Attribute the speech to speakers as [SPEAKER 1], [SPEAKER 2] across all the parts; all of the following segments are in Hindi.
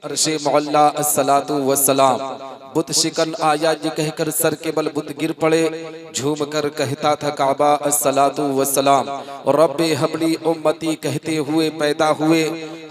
[SPEAKER 1] अर्शे मौला अस्सलातु वस्सलाम। बुत शिकन आया ये कहकर सर के बल बुत गिर पड़े, झूम कर कहता था काबा अस्सलातु वस्सलाम। और रब्बे हबली उम्मती कहते हुए पैदा हुए,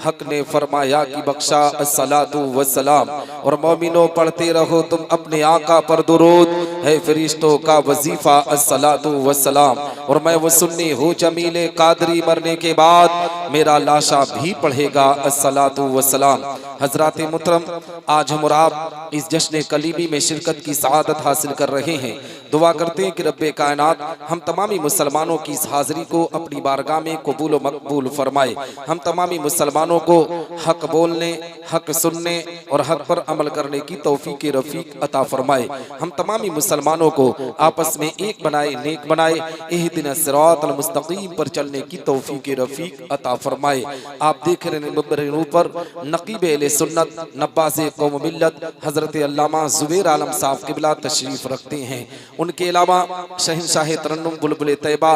[SPEAKER 1] हक ने फरमाया कि बख्शा अस्सलातु वस्सलाम। और मोमिनो पढ़ते रहो तुम अपने आका पर दुरूद, है फरिश्तों का वजीफा अस्सलातु वस्सलाम। और मैं वो सुन्नी हूँ जमीले कादरी, मरने के बाद मेरा लाशा भी पढ़ेगा अस्सलातु वस्सलाम। हजरात मुहतरम, आज हम और आप इस जश्न कलीमी में शिरकत की सआदत हासिल कर रहे हैं। दुआ करते हैं कि रब्बे कायनात हम तमामी मुसलमानों की इस हाजिरी को अपनी बारगाह में कबूल व मकबूल फरमाए। हम तमामी मुसलमानों को हक बोलने, हक सुनने और हक पर अमल करने की तौफीक रफीक अता फरमाए। हम तमामी मुसलमानों को आपस में एक बनाए, नेक बनाए, इहदिना सिरातल मुस्तकीम पर चलने की तौफीक रफीक अता फरमाए। आप देख रहे हैं पर नकीब अहले सुन्नत नब्बाज़े कौम मिल्लत हजरत अल्लामा ज़ुबैर आलम साहब क़िबला तशरीफ रखते हैं। उनके अलावा शहंशाह तरन्नुम बुलबुल तैयबा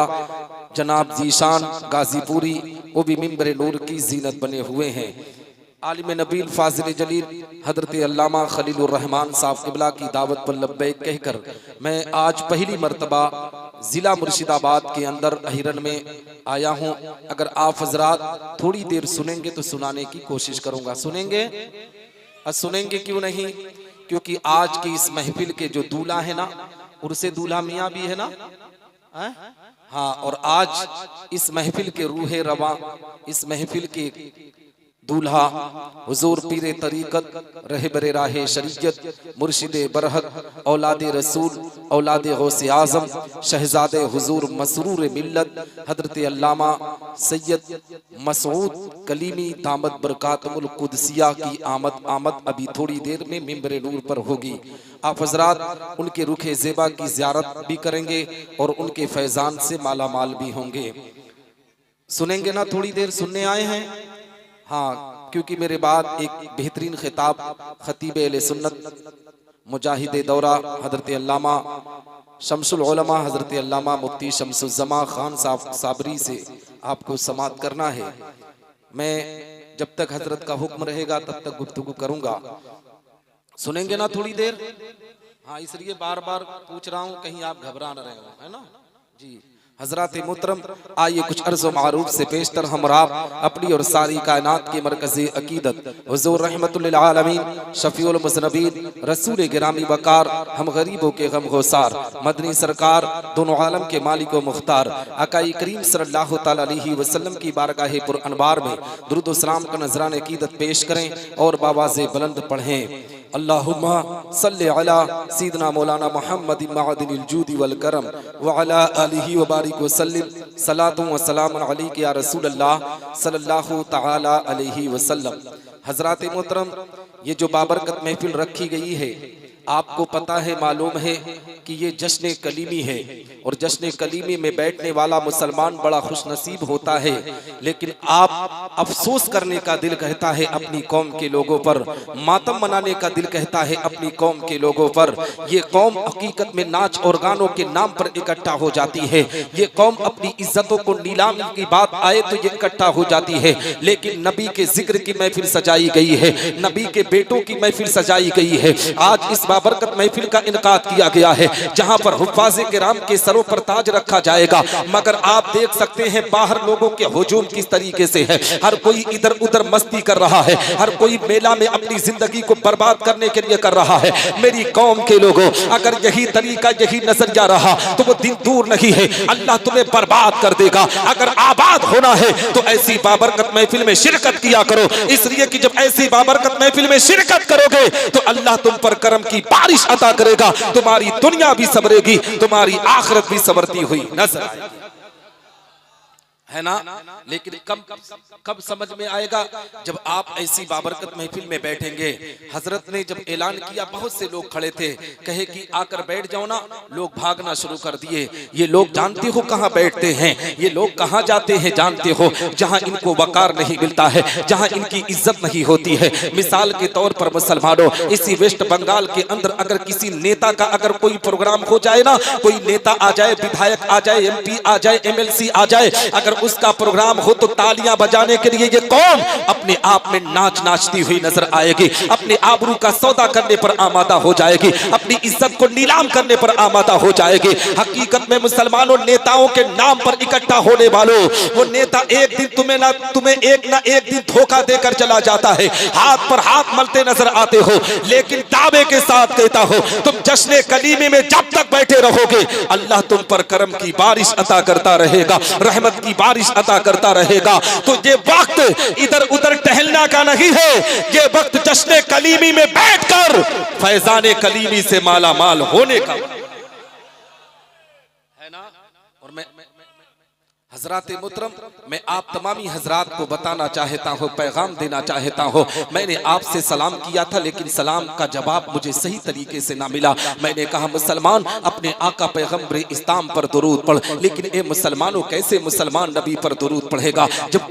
[SPEAKER 1] जनाब जीशान गाजीपुरी, वो भी मिंबर नूर की जीनत बने हुए हैं। आलिम नबील फाजिल जलील हजरत अल्लामा खलीलुर रहमान साहब क़िबला की दावत पर लब्बैक कहकर मैं आज पहली मर्तबा जिला मुर्शिदाबाद के अंदर अहिरन में आया हूँ। अगर आप हजरात थोड़ी देर सुनेंगे तो सुनाने की कोशिश करूंगा। सुनेंगे? सुनेंगे क्यों नहीं? क्योंकि आज की इस महफिल के जो दूल्हा है ना, उर्से दूल्हा मियाँ भी है ना, हाँ। और आज इस महफिल के रूहे रवा, इस महफिल के दूल्हा हुजूर पीरे तरीकत रहबरे राहे शरीयत मुर्शिदे बरहक औलादे रसूल औलादे गौसे आजम शहजादे हुजूर मसरूर मिल्लत हजरत अल्लामा सैयद मसूद कलीमी दामद बरकातुल कुदसिया की आमद अभी थोड़ी देर में मिंबर नूर पर होगी। आप हजरात उनके रुखे ज़ेबा की ज़ियारत भी करेंगे और उनके फैजान से माला माल भी होंगे। सुनेंगे ना? थोड़ी देर सुनने आए हैं, हाँ। क्योंकि मेरे बाद एक बेहतरीन खिताब खतीब अहले सुन्नत मुजाहिद दौरा हजरत अल्लामा शमसुल उलमा हजरत अल्लामा मुफ्ती शमसुज़्ज़मा खान साहब साबरी से आपको समाअत करना है। मैं जब तक हजरत का हुक्म रहेगा तब तक गुफ्तगू करूंगा। सुनेंगे ना थोड़ी देर? हाँ, इसलिए बार बार पूछ रहा हूँ, कहीं आप घबरा न रहे हो, है ना जी। हजरात मुहतरम, आइए कुछ अर्ज़ व मारूफ से पेशतर हम और आप अपनी और सारी कायनात के मरकज़ अकीदत हुज़ूर रहमतुल लिल आलमीन शफ़ीउल मुज़नबीन रसूल गिरामी वकार हम गरीबों के गमगोसार मदनी सरकार दोनों आलम के मालिक व मुख्तार आकाई करीम सल्लल्लाहु तआला अलैहि वसल्लम की बारगाह पुर अनवार में दुरूद व सलाम का नजरान अकीदत पेश करें और बावाज़े बुलंद पढ़ें। अल्लाहुम्मा सल्लि अला सय्यिदना मौलाना मुहम्मद मअदिनिल जूदी वल करम व अला आलिहि व बारिक व सल्लिम सलातु व सलामुन अलैका या रसूल अल्लाह सल्लल्लाहु तआला अलैहि वसल्लम। हजरात मोहतरम, ये जो बाबरकत महफिल रखी गई है, आपको पता है, मालूम है कि ये जश्न कलीमी है और जश्न कलीमी में बैठने वाला मुसलमान बड़ा खुशनसीब होता है। लेकिन आप अफसोस करने का दिल कहता है अपनी कौम के लोगों पर, मातम मनाने का दिल कहता है अपनी कौम के लोगों पर। ये कौम हकीकत में नाच और गानों के नाम पर इकट्ठा हो जाती है। ये कौम अपनी इज्जतों को नीलामी की बात आए तो ये इकट्ठा हो जाती है। लेकिन नबी के जिक्र की महफिल सजाई गई है, नबी के बेटों की महफिल सजाई गई है। आज इस बरकत महफिल का इनकाद किया गया है जहां पर हुफ्फाज़े किराम के सरों पर ताज रखा जाएगा। मगर आप देख सकते हैं बाहर लोगों के हुजूम किस तरीके से है। हर कोई इधर उधर मस्ती कर रहा है, हर कोई मेला में अपनी जिंदगी को बर्बाद करने के लिए कर रहा है। मेरी कौम के लोगों, अगर यही तरीका यही नजरिया रहा तो वो दिन दूर नहीं है, अल्लाह तुम्हें बर्बाद कर देगा। अगर आबाद होना है तो ऐसी बाबरकत महफिल में शिरकत किया करो, इसलिए कि जब ऐसी बाबरकत महफिल में शिरकत करोगे तो अल्लाह तुम पर करम की बारिश अता करेगा। तुम्हारी दुनिया भी संवरेगी, तुम्हारी आखिरत भी संवरती हुई नजर आएगी, है ना। लेकिन कब समझ में आएगा? जब आप ऐसी बाबरकत महफिल में बैठेंगे। हजरत ने जब ऐलान किया, बहुत से लोग खड़े थे, कहे कि आकर बैठ जाओ ना, लोग भागना शुरू कर दिए। ये लोग जानते हो कहाँ बैठते हैं, ये लोग कहाँ जाते हैं जानते हो? जहाँ इनको वकार नहीं मिलता है, जहाँ इनकी इज्जत नहीं होती है। मिसाल के तौर पर मुसलमानों, इसी वेस्ट बंगाल के अंदर अगर किसी नेता का अगर कोई प्रोग्राम हो जाए ना, कोई नेता आ जाए, विधायक आ जाए, MP आ जाए, MLC आ जाए, अगर उसका प्रोग्राम हो तो तालियां बजाने के लिए ये कौम अपने आप में नाचती हुई नजर आएगी, अपने आबरू का सौदा करने पर आमादा हो जाएगी, अपनी इज्जत को नीलाम करने पर आमादा हो जाएगी। हकीकत में मुसलमानों, नेताओं के नाम पर इकट्ठा होने वालों, वो नेता एक दिन तुम्हें एक ना एक दिन धोखा देकर चला जाता है, हाथ पर हाथ मलते नजर आते हो, लेकिन दावे के साथ कहता हो तुम जश्न कलीमे में जब तक बैठे रहोगे अल्लाह तुम पर करम की बारिश अता करता रहेगा, रहमत की बारिश अता करता रहेगा। तो ये वक्त इधर उधर टहलना का नहीं है, ये वक्त जश्न कलीमी में बैठकर फैजाने कलीमी से माला माल होने का है ना। और मैं हजरात मुहतरम, मैं आप तमामी हजरात को बताना चाहता हूँ, पैगाम देना चाहता हूँ। मैंने आपसे सलाम किया था लेकिन सलाम का जवाब मुझे सही तरीके से ना मिला। मैंने कहा मुसलमान अपने आका पैगम्बर इस्लाम पर दुरूद पढ़, लेकिन ए मुसलमानों कैसे मुसलमान नबी पर दुरूद पढ़ेगा जब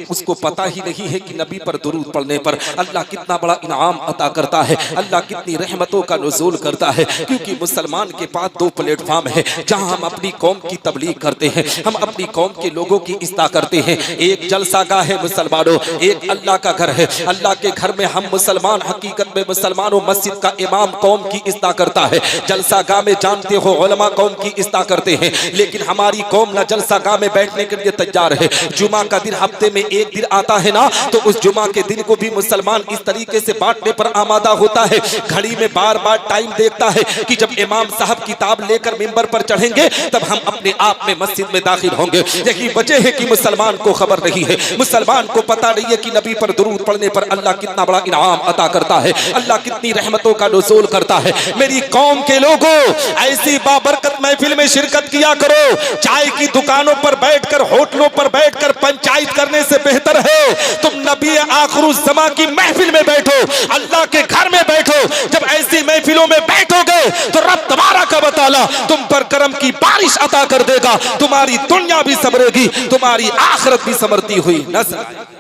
[SPEAKER 1] उसको पता ही नहीं है कि नबी पर दुरूद पढ़ने पर अल्लाह कितना बड़ा इनाम अता करता है, अल्लाह कितनी रहमतों का नुज़ूल करता है। क्योंकि मुसलमान के पास दो प्लेटफॉर्म है जहाँ हम अपनी कौम की तबलीग करते हैं, हम अपनी कौम के लोगों की इस्ता करते हैं। एक जलसागाह है मुसलमानों, एक अल्लाह का घर है। अल्लाह के घर में हम मुसलमान, हकीकत में मुसलमानों मस्जिद का इमाम कौम की इस्ता करता है, जलसागाह में जानते हो उलमा कौम की इस्ता करते हैं, लेकिन हमारी कौम ना जलसागाह में बैठने के लिए तैयार है। जुमा का दिन हफ्ते में एक दिन आता है ना, तो उस जुमा के दिन को भी मुसलमान इस तरीके से बांटने पर आमादा होता है, घड़ी में बार बार टाइम देखता है कि जब इमाम साहब किताब लेकर मिंबर पर चढ़ेंगे तब हम अपने आप में मस्जिद में दाखिल होंगे। यही वजह है कि मुसलमान को खबर नहीं है, मुसलमान को पता नहीं है कि नबी पर दुरूद पढ़ने पर अल्लाह कितना बड़ा इनाम अता करता है, अल्लाह कितनी रहमतों का नुज़ूल करता है। मेरी कौम के लोगों, ऐसी बाबरकत महफिल में शिरकत किया करो। चाय की दुकानों पर बैठकर, होटलों पर बैठकर पंचायत करने से बेहतर है तुम नबी आखिरुज़्ज़मा की महफिल में बैठो, अल्लाह के घर में बैठो। जब ऐसी महफिलों में बैठोगे तो रब तबारक व तआला तुम पर करम की बारिश अता कर देगा, तुम्हारी दुनिया भी संवरेगी, तुम्हारी आखिरत भी संवरती हुई नजर आएगी।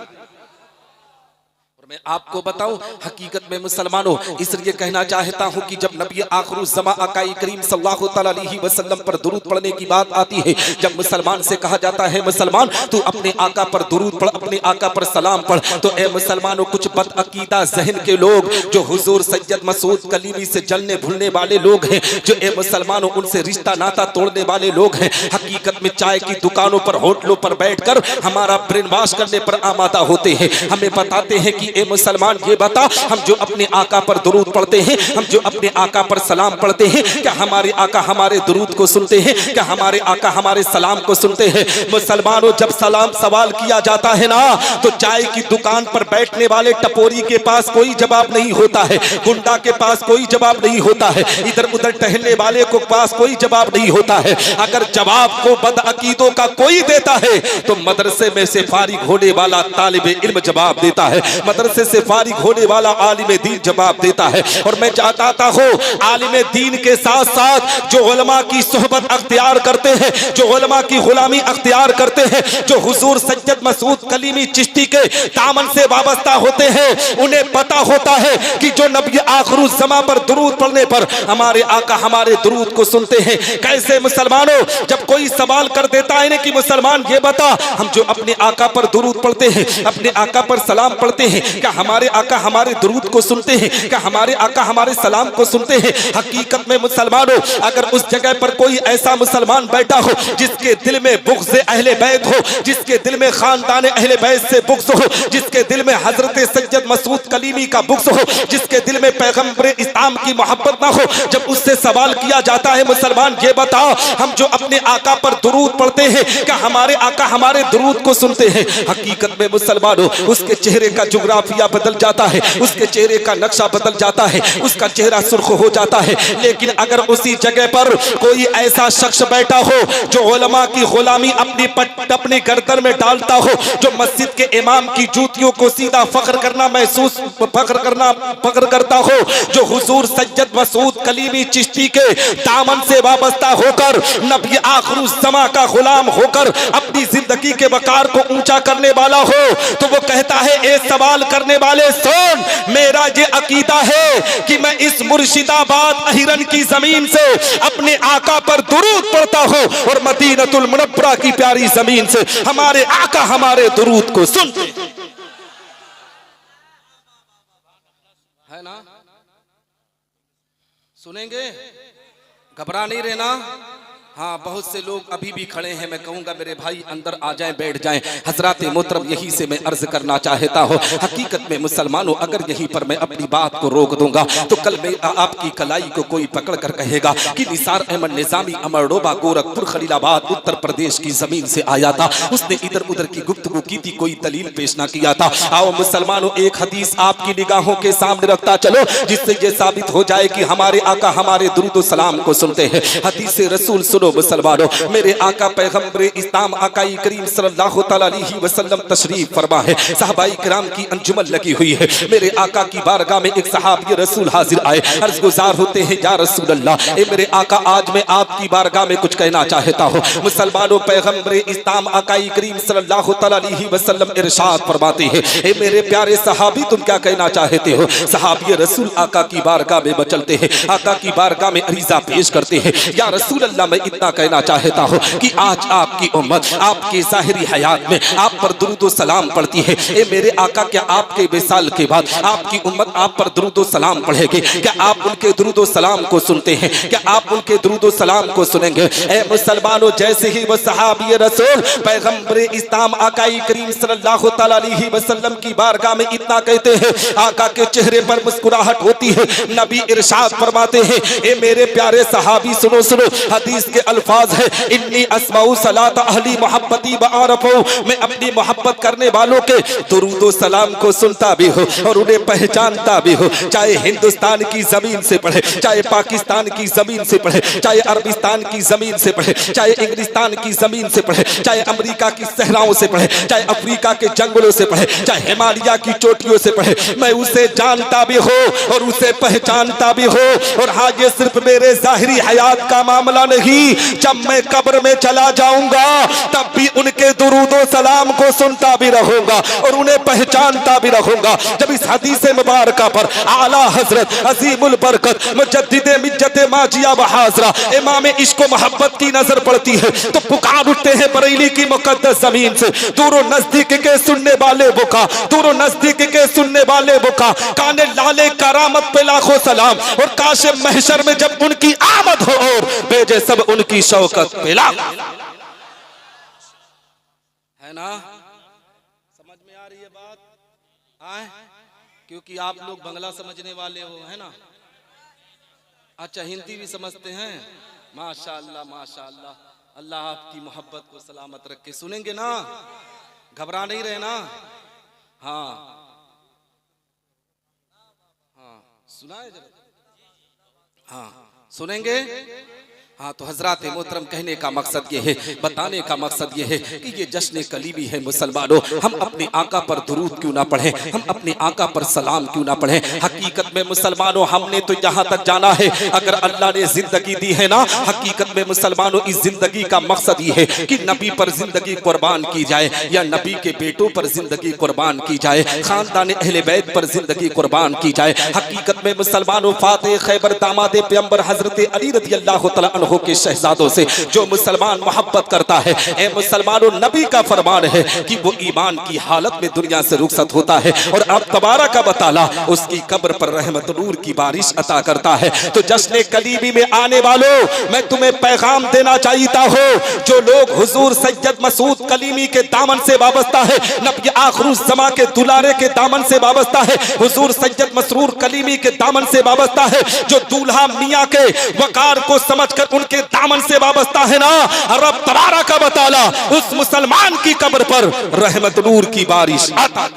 [SPEAKER 1] मैं आपको बताऊं, हकीकत में मुसलमानों इसलिए कहना चाहता हूं कि जब नबी आखिरुज़्ज़मा आकाई करीम सल्लल्लाहु अलैहि वसल्लम पर दुरूद पढ़ने की बात आती है, जब मुसलमान से कहा जाता है मुसलमान तू अपने आका पर दुरूद पढ़, अपने आका पर सलाम पढ़, तो ए मुसलमानों कुछ बदअकीदा ज़हन के लोग जो हुजूर सैयद मसूद कलीमी से जलने भूलने वाले लोग हैं, जो ए मुसलमानों उनसे रिश्ता नाता तोड़ने वाले लोग हैं, हकीकत में चाय की दुकानों पर, होटलों पर बैठकर हमारा ब्रेन वॉश करने पर आमादा होते हैं। हमें बताते हैं कि ए मुसलमान ये बता, हम जो अपने आका पर दुरूद पढ़ते हैं, हम जो अपने आका पर सलाम पढ़ते हैं, क्या हमारे आका हमारे दुरूद को सुनते हैं? क्या हमारे आका हमारे सलाम को सुनते हैं? मुसलमानों जब सलाम सवाल किया जाता है ना, तो चाय की दुकान पर बैठने वाले टपोरी के पास कोई जवाब नहीं होता है, गुंडा के पास कोई जवाब नहीं होता है, इधर उधर टहलने वाले को पास कोई जवाब नहीं होता है। अगर जवाब को बदअकीदों का कोई देता है तो मदरसे में से फारिग होने वाला तालिब इल्म जवाब देता है, मदरसे से फारिग होने वाला आलिम दीन जवाब देता है। और मैं चाहता हूँ आलिम दीन के साथ साथ जो उलमा की सोहबत अख्तियार करते हैं, जो उलमा की गुलामी अख्तियार करते हैं, जो हुजूर सैयद मसूद कलीमी चिश्ती के दामन से वाबस्ता होते हैं, उन्हें पता होता है कि जो नबी आखिरुज़्ज़मा पर दुरूद पढ़ने पर हमारे आका हमारे दुरूद को सुनते हैं। कैसे मुसलमानों, जब कोई सवाल कर देता है कि मुसलमान ये बता, हम जो अपने आका पर दुरूद पढ़ते हैं, अपने आका पर सलाम पढ़ते हैं, क्या हमारे आका हमारे दुरूद को सुनते हैं? क्या हमारे आका हमारे सलाम को सुनते हैं? हकीकत में मुसलमानों, अगर उस जगह पर कोई ऐसा मुसलमान बैठा हो जिसके दिल में बुग़्ज़ अहले बैत हो, जिसके दिल में खानदान अहले बैत से बुग़्ज़ हो, जिसके दिल में हजरत सैयद मसूद कलीमी का बुग़्ज़ हो, जिसके दिल में पैगम्बर इस्लाम की मोहब्बत ना हो, जब उससे सवाल किया जाता है मुसलमान ये बता, हम जो अपने आका पर दुरूद पढ़ते हैं, क्या हमारे आका हमारे दुरूद को सुनते हैं? हकीकत में मुसलमानों, उसके चेहरे का जुग्राफिया बदल जाता है, उसके चेहरे का नक्शा बदल जाता है, उसका चेहरा सुर्ख हो जाता है। लेकिन अगर उसी जगह पर कोई ऐसा शख्स बैठा हो जो उलमा की गुलामी अपनी गर्दन में डालता हो, जो मस्जिद के इमाम की जूतियों को सीधा फख्र करता हो, जो हुजूर सैयद मसूद कलीमी चिश्ती के दामन से वाबस्ता होकर नबी आखिरुज़्ज़मा का गुलाम होकर अपनी जिंदगी के वकार को ऊंचा करने वाला हो, तो वो कहता है ए सवाल करने करने वाले सुन, मेरा ये अकीदा है कि मैं इस मुर्शिदाबाद अहिरन की जमीन से अपने आका पर दुरूद पढ़ता हूँ और मदीनतुल मुनव्वरा की प्यारी जमीन से हमारे आका हमारे दुरूद को सुनते है ना। सुनेंगे, घबरा नहीं रहना। हाँ, बहुत से लोग अभी भी खड़े हैं, मैं कहूँगा मेरे भाई अंदर आ जाएं, बैठ जाएं। हजरात मोहतरम, यही से मैं अर्ज करना चाहता हूँ, हकीकत में मुसलमानों, अगर यहीं पर मैं अपनी बात को रोक दूंगा तो कल में आपकी कलाई को कोई पकड़ कर कहेगा कि निसार अहमद निजामी अमरडोबा गोरखपुर खलीलाबाद उत्तर प्रदेश की जमीन से आया था, उसने इधर उधर की गुफ्तगू की थी, कोई दलील पेश ना किया था। आओ मुसलमानों, एक हदीस आपकी निगाहों के सामने रखता चलो, जिससे ये साबित हो जाए कि हमारे आका हमारे दुरूद सलाम को सुनते हैं। हदीस रसूल सुनो मुसलमानों, मेरे आका पैगंबर इस्लाम आकाई करीम सल्लल्लाहु अलैहि वसल्लम तशरीफ फरमा है, सहाबाई किराम की अंजुमन लगी हुई है। मेरे आका की बारगाह में एक सहाबी रसूल हाजिर आए, अर्ज गुजार होते हैं, या रसूल अल्लाह, ए मेरे आका, आज मैं आपकी बारगाह में कुछ कहना चाहता हूँ। मुसलमानों, पैगंबर इस्लाम आकाई करीम सल्लल्लाहु अलैहि वसल्लम इरशाद फरमाते हैं, ए मेरे प्यारे सहाबी, तुम क्या कहना चाहते हो। सहाबी रसूल आका की बारगाह में बचलते हैं, आका की बारगाह में अरीजा पेश करते हैं, या रसूल अल्लाह, मैं इतना कहना चाहता हूँ कि आज आपकी उम्मत आपके ज़ाहिरी हयात में आप पर दुरूद सलाम पढ़ती है। ए मेरे आका, क्या आपके विसाल के बाद आपकी उम्मत आप पर दुरूद सलाम पढ़ेगी? क्या आप उनके दुरूद सलाम को सुनते हैं? क्या आप उनके दुरूद सलाम को सुनेंगे? ए मुसलमानों, जैसे ही वो सहाबी रसूल पैगंबर इस्लाम आकाई करीम सल्लल्लाहु अलैहि वसल्लम की बारगाह में इतना कहते हैं, आका के चेहरे पर मुस्कुराहट होती है। नबी इरशाद फरमाते हैं, ए मेरे प्यारे सहाबी, सुनो सुनो, हदीस के अल्फाज है, इन्नी अस्माउ सलात अहली मोहब्बती बआरफू, मैं अपनी मोहब्बत करने वालों के दुरूद सलाम को सुनता भी हूँ और उन्हें पहचानता भी हूँ। चाहे हिंदुस्तान की जमीन से पढ़े, चाहे पाकिस्तान की जमीन से पढ़े, चाहे अरबिस्तान की जमीन से पढ़े, चाहे इंग्लिस्तान की जमीन से पढ़े, चाहे अमेरिका की सहराओं से पढ़े, चाहे अफ्रीका के जंगलों से पढ़े, चाहे हिमालय की चोटियों से पढ़े, मैं उसे जानता भी हूँ और उसे पहचानता भी हूँ। और हाँ, ये सिर्फ मेरे जाहिरी हयात का मामला नहीं, जब मैं कब्र में चला जाऊंगा तब भी उनके दुरूद सलाम को सुनता भी रहूंगा और उन्हें पहचानता भी रहूंगा। जब इस हदीस मुबारका पर आला हजरत अजीमुल बरकत मुजद्दिद मिज्जत माजिया व हाजरा इमाम इश्क व मोहब्बत की नजर पड़ती है तो पुकार उठते हैं बरेली की मुकद्दस जमीन से, दूरों नजदीक के सुनने वाले बुका, दूरों नजदीक के सुनने वाले बुका, काने लाले करामत पे लाखों सलाम, और काशे महशर में जब उनकी आमद हो और भेजे सब उनकी शौकत पे लाखों, है ना। समझ में आ रही है बात? आए, क्योंकि आप लोग बंगला समझने वाले हो, है ना। अच्छा, हिंदी भी समझते हैं, माशाअल्लाह माशाअल्लाह, अल्लाह आपकी मोहब्बत को सलामत रखे। सुनेंगे ना, घबरा नहीं रहे ना। हाँ हाँ, सुनाए जरा। हाँ, सुनेंगे। हाँ, तो हजरात मोहतरम, कहने का मकसद ये है, बताने का मकसद ये है कि ये जश्न कलीबी है मुसलमानों। हम अपने आका पर दुरूद क्यों ना पढ़ें, हम अपने आका पर सलाम क्यों ना पढ़ें। हकीकत में मुसलमानों, हमने तो यहाँ तक जाना है, अगर अल्लाह ने जिंदगी दी है ना, हकीकत में मुसलमानों, इस जिंदगी का मकसद ये है कि नबी पर जिंदगी कुर्बान की जाए, या नबी के बेटों पर जिंदगी कुर्बान की जाए, खानदान अहले बैत पर जिंदगी कुर्बान की जाए। हकीकत में मुसलमानों, फातिह खैबर दामाद पैगंबर हजरत अली रज़ी अल्लाह तआला अन्हु के शहजादों से जो मुसलमान मोहब्बत करता है, ए मुसलमानों, नबी का फरमान है कि वो ईमान की हालत में दुनिया से रुखसत होता है और अब तबारक व तआला उसकी कब्र पर रहमत नूर की बारिश अता करता है। तो जश्न कलीबी में आने वालों, मैं तुम्हें पैगाम देना चाहता हूँ, जो लोग हुजूर सैयद मसूद कलीमी के दामन से वाबस्ता है, नबी आखिरुज़्ज़मा के दुलारे के दामन से वाबस्ता है, हुजूर सैयद मसरूर कलीमी के दामन से वाबस्ता है, जो दूल्हा मियाँ के वकार को समझकर उनके दामन से वाबस्ता है ना, रब तबारक व तआला उस मुसलमान की कब्र पर रहमत नूर की बारिश आता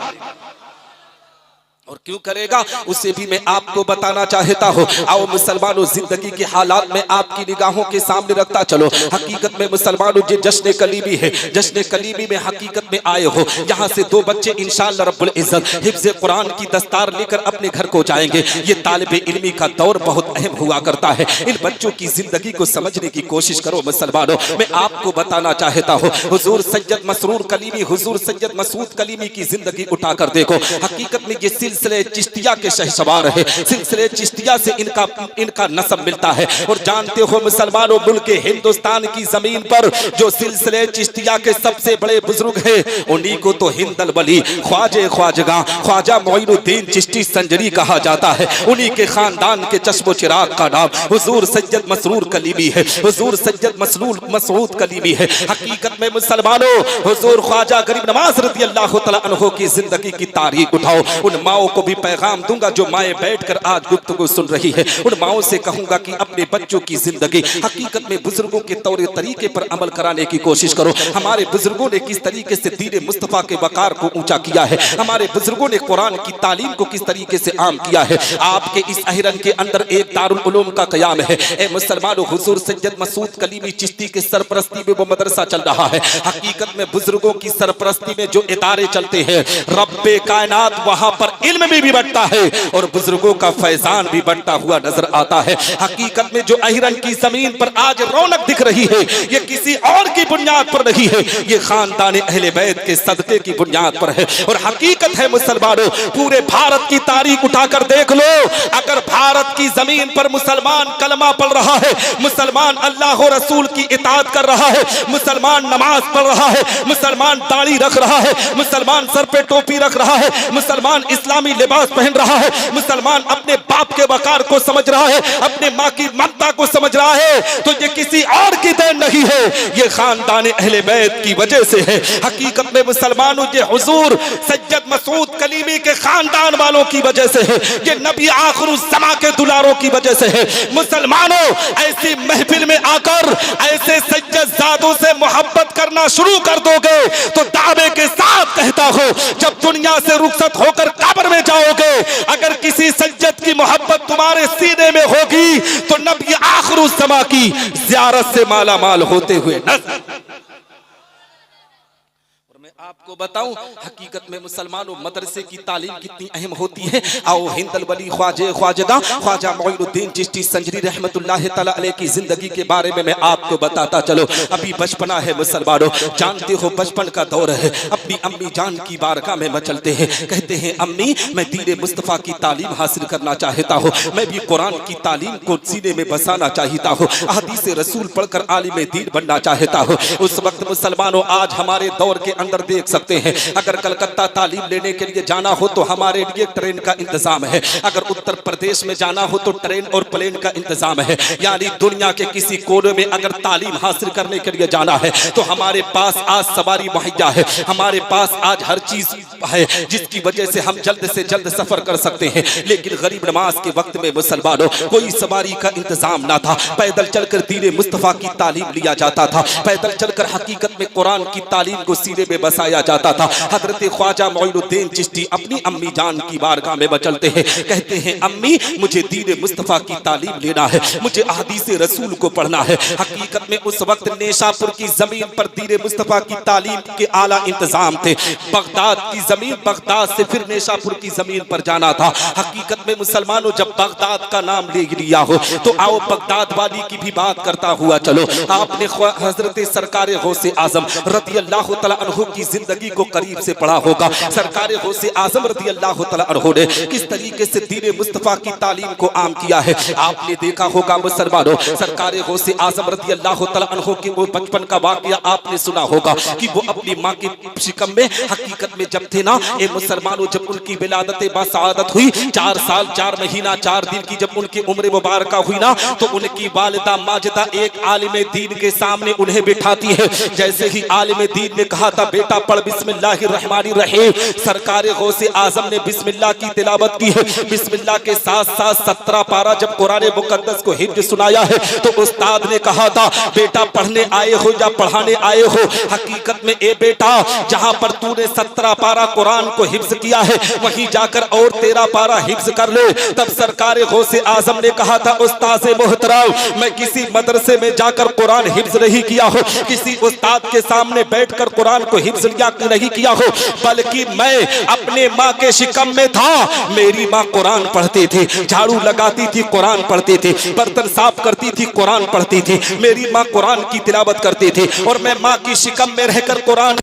[SPEAKER 1] और क्यों करेगा उसे भी मैं आपको बताना चाहता हूँ। आओ मुसलमानों, जिंदगी के हालात में आपकी निगाहों के सामने रखता चलो। हकीकत में मुसलमानों, ये जश्न कलीमी है। जश्न कलीमी में हकीकत में आए हो, यहाँ से दो बच्चे इंशाअल्लाह रब्बुल इज्जत हिफ्ज़ कुरान की दस्तार लेकर अपने घर को जाएंगे। ये तालिब इल्मी का दौर बहुत अहम हुआ करता है। इन बच्चों की जिंदगी को समझने की कोशिश करो मुसलमानों। मैं आपको बताना चाहता हूँ, हुजूर सैयद मसरूर कलीमी, हुजूर सैयद मसूद कलीमी की जिंदगी उठाकर देखो। हकीकत में ये सिलसिले चिश्तिया के शहसवार है। सिलसिले चिश्तिया से इनका नसब मिलता है। और जानते हो मुसलमानों, मुल्क हिंदुस्तान की जमीन पर जो सिलसिले चिश्तिया के सबसे बड़े बुजुर्ग हैं, उन्हीं को तो हिंदल वली, ख्वाजे ख्वाजगा, ख्वाजा मोइनुद्दीन चिश्ती संजरी कहा जाता है। उन्हीं के खानदान के चश्मो चिराग का नाम हुजूर सैयद मसरूर कलीमी है, हुजूर सैयद मसूद कलीमी है। हकीकत में मुसलमानों, हुजूर ख्वाजा गरीब नवाज रज़ी अल्लाह तआला अन्हु की जिंदगी की तारीख उठाओ। उन माओ को भी पैगाम दूंगा जो माएँ बैठकर आज गुफ्तगू सुन रही है। उन माओ से कहूंगा कि अपने बच्चों की जिंदगी हकीकत में बुजुर्गों के तौर तरीके पर अमल कराने की कोशिश करो। हमारे बुजुर्गों ने किस तरीके से दीन मुस्तफा के वकार को ऊंचा किया है, हमारे बुजुर्गों ने कुरान की तालीम को किस तरीके से आम किया है। आपके इस अहिरन के अंदर एक दारुल उलूम का कयाम है। ए मुसलमानों, हुजूर सैयद मसूद कलीमी चिश्ती के सरपरस्ती में वो मदरसा चल रहा है। हकीकत में बुजुर्गों की सरपरस्ती में जो इदारे चलते हैं, रब्बे कायनात वहां पर इल्म भी बढ़ता है और बुजुर्गों का फैजान भी बढ़ता हुआ नजर आता है। हकीकत में जो अहिरन की जमीन पर आज रौनक दिख रही है, ये किसी और की बुनियाद पर नहीं है, ये खानदान अहले बैत के सदके की बुनियाद पर है। और हकीकत है मुसलमानों, पूरे भारत की तारीख उठाकर देख लो। अगर भारत की जमीन पर मुसलमान कलमा पढ़ रहा है, मुसलमान अल्लाह और रसूल की इताअत कर रहा है, मुसलमान नमाज पढ़ रहा है, मुसलमान दाढ़ी रख रहा है, मुसलमान सर पे टोपी रख रहा है, मुसलमान इस्लामी लिबास पहन रहा है, मुसलमान अपने बाप के वकार को समझ रहा है, अपने माँ की ममता को समझ रहा है, तो ये किसी और की देन नहीं है, ये खानदान अहले बैत की वजह से है। हकीकत में मुसलमानों, ये हुजूर सैयद मसूद कलीमी के खानदान वालों की वजह से है, ये नबी आखिरुज़्ज़मा के दुलारों की वजह से है। मुसलमानों, ऐसी महफिल में आकर ऐसे सज्जदजादों से मोहब्बत करना शुरू कर दोगे तो दावे के साथ कहता हूं, जब दुनिया से रुखसत होकर कब्र में जाओगे, अगर किसी सज्जद की मोहब्बत तुम्हारे सीने में होगी तो नबी आखिरुज़्ज़मा की ज़ियारत से माला माल होते हुए नजर। आपको बताऊं, हकीकत में मुसलमानों, मदरसे की तालीम कितनी अहम होती है। आओ हिंदल वली ख्वाजे ख्वाजदा ख्वाजा मोइनुद्दीन चिश्ती संजरी रहमतुल्लाह तआला अलैह की जिंदगी के बारे में मैं आपको बताता चलो। अभी बचपना है मुसलमानों, जानते हो बचपन का दौर है। अपनी अम्मी जान की बारगाह में मचलते हैं, कहते हैं अम्मी मैं दीन मुस्तफा की तालीम हासिल करना चाहता हूँ, मैं भी कुरान की तालीम को सीने में बसाना चाहता हूँ, हदीस रसूल पढ़कर आलिम दीन बनना चाहता हूँ। उस वक्त मुसलमानों, आज हमारे दौर के अंदर देख सकते हैं, अगर कलकत्ता तालीम लेने के लिए जाना हो तो हमारे लिए ट्रेन का इंतजाम है, अगर उत्तर प्रदेश में जाना हो तो ट्रेन और प्लेन का इंतजाम है। यानी दुनिया के किसी कोने में अगर तालीम हासिल करने के लिए जाना है तो हमारे पास आज सवारी मुहैया है, हमारे पास आज हर चीज है जिसकी वजह से हम जल्द से जल्द सफर कर सकते हैं। लेकिन गरीब नवाज के वक्त में मुसलमानों, कोई सवारी का इंतजाम ना था, पैदल चलकर दीन मुस्तफा की तालीम लिया जाता था, पैदल चलकर हकीकत में कुरान की तालीम को सीने में बसाया जाता था। हजरत ख्वाजा मोइनुद्दीन चिश्ती अपनी अम्मी जान की बारगाह में मचलते हैं, कहते हैं अम्मी मुझे दीन मुस्तफा की तालीम लेना है, मुझे हदीस रसूल को पढ़ना है। हकीकत में उस वक्त नेशापुर की जमीन पर दीन मुस्तफा की तालीम के आला इंतजाम थे। बगदाद की जमीन, बगदाद से फिर नेशापुर की जमीन पर जाना था। हकीकत में मुसलमानों, जब बगदाद का नाम ले लिया हो तो आओ बगदाद वाली की भी बात करता हुआ चलो। आपने हजरत सरकार गौसे आजम रज़ी अल्लाह तआला अन्हु की जिंदगी को करीब से पढ़ा होगा। सरकार गौसे आजम रज़ी अल्लाह तआला अन्हु ने किस तरीके से दीन मुस्तफा की तालीम को आम किया है। आपने देखा होगा मुसलमानों, सरकार गौसे आजम रज़ी अल्लाह तआला अन्हु की वो बचपन का वाकया आपने सुना होगा कि वो अपनी माँ की शिकम में हकीकत में जब थे ना, ए मुसलमानों, जब उनकी विलादत बासआदत हुई, 4 साल 4 महीना 4 दिन की जब उनकी उम्र मुबारका हुई ना, तो उनकी वालिदा माजिदा एक आलिम दीन के सामने उन्हें बिठाती है। जैसे ही आलिम दीन ने कहा था बेटा पढ़
[SPEAKER 2] बिस्मिल्लाहिर्रहमानिर्रहीम। सरकार गौसे आजम ने बिस्मिल्लाह की तिलावत की है। बिस्मिल्लाह के साथ साथ 17 पारा जब कुरान मुकद्दस को हिफ्ज सुनाया है तो उस्ताद ने कहा था, बेटा पढ़ने आए हो या पढ़ाने आए हो, हकीकत में ए बेटा जहां पर तूने 17 पारा कुरान को हिफ्ज किया है वहीं जाकर और 13 पारा हिफ्ज कर ले। तब सरकार गौसे आजम ने कहा था, उस्ताद मोहतरम मैं किसी मदरसे में जाकर कुरान हिफ्ज नहीं किया हो, किसी उस्ताद के सामने बैठकर कुरान को हिफ्ज नहीं किया हो, बल्कि मैं अपने माँ के शिकम में था। मेरी माँ कुरान पढ़ती थी, झाड़ू लगाती थी कुरान पढ़ती थी, बर्तन साफ करती थी कुरान पढ़ती थी, मेरी माँ कुरान की तिलावत करती थी और मैं माँ की शिकम में रहकर कुरान।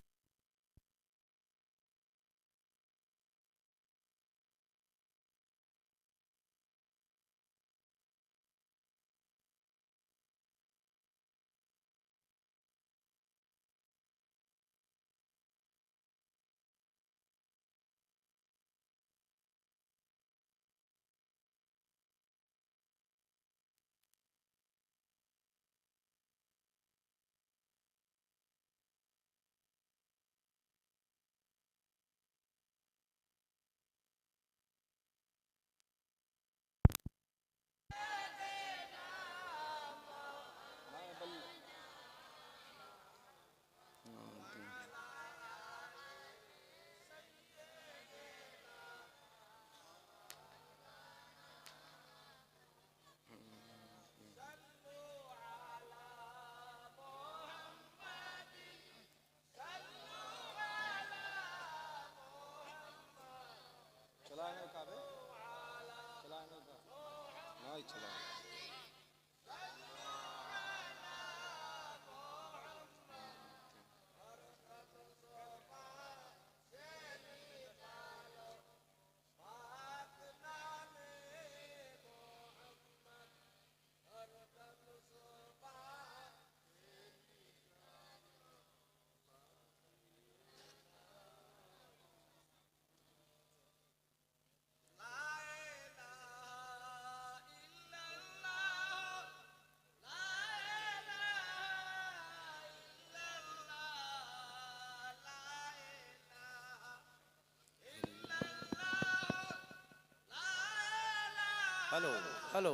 [SPEAKER 1] हेलो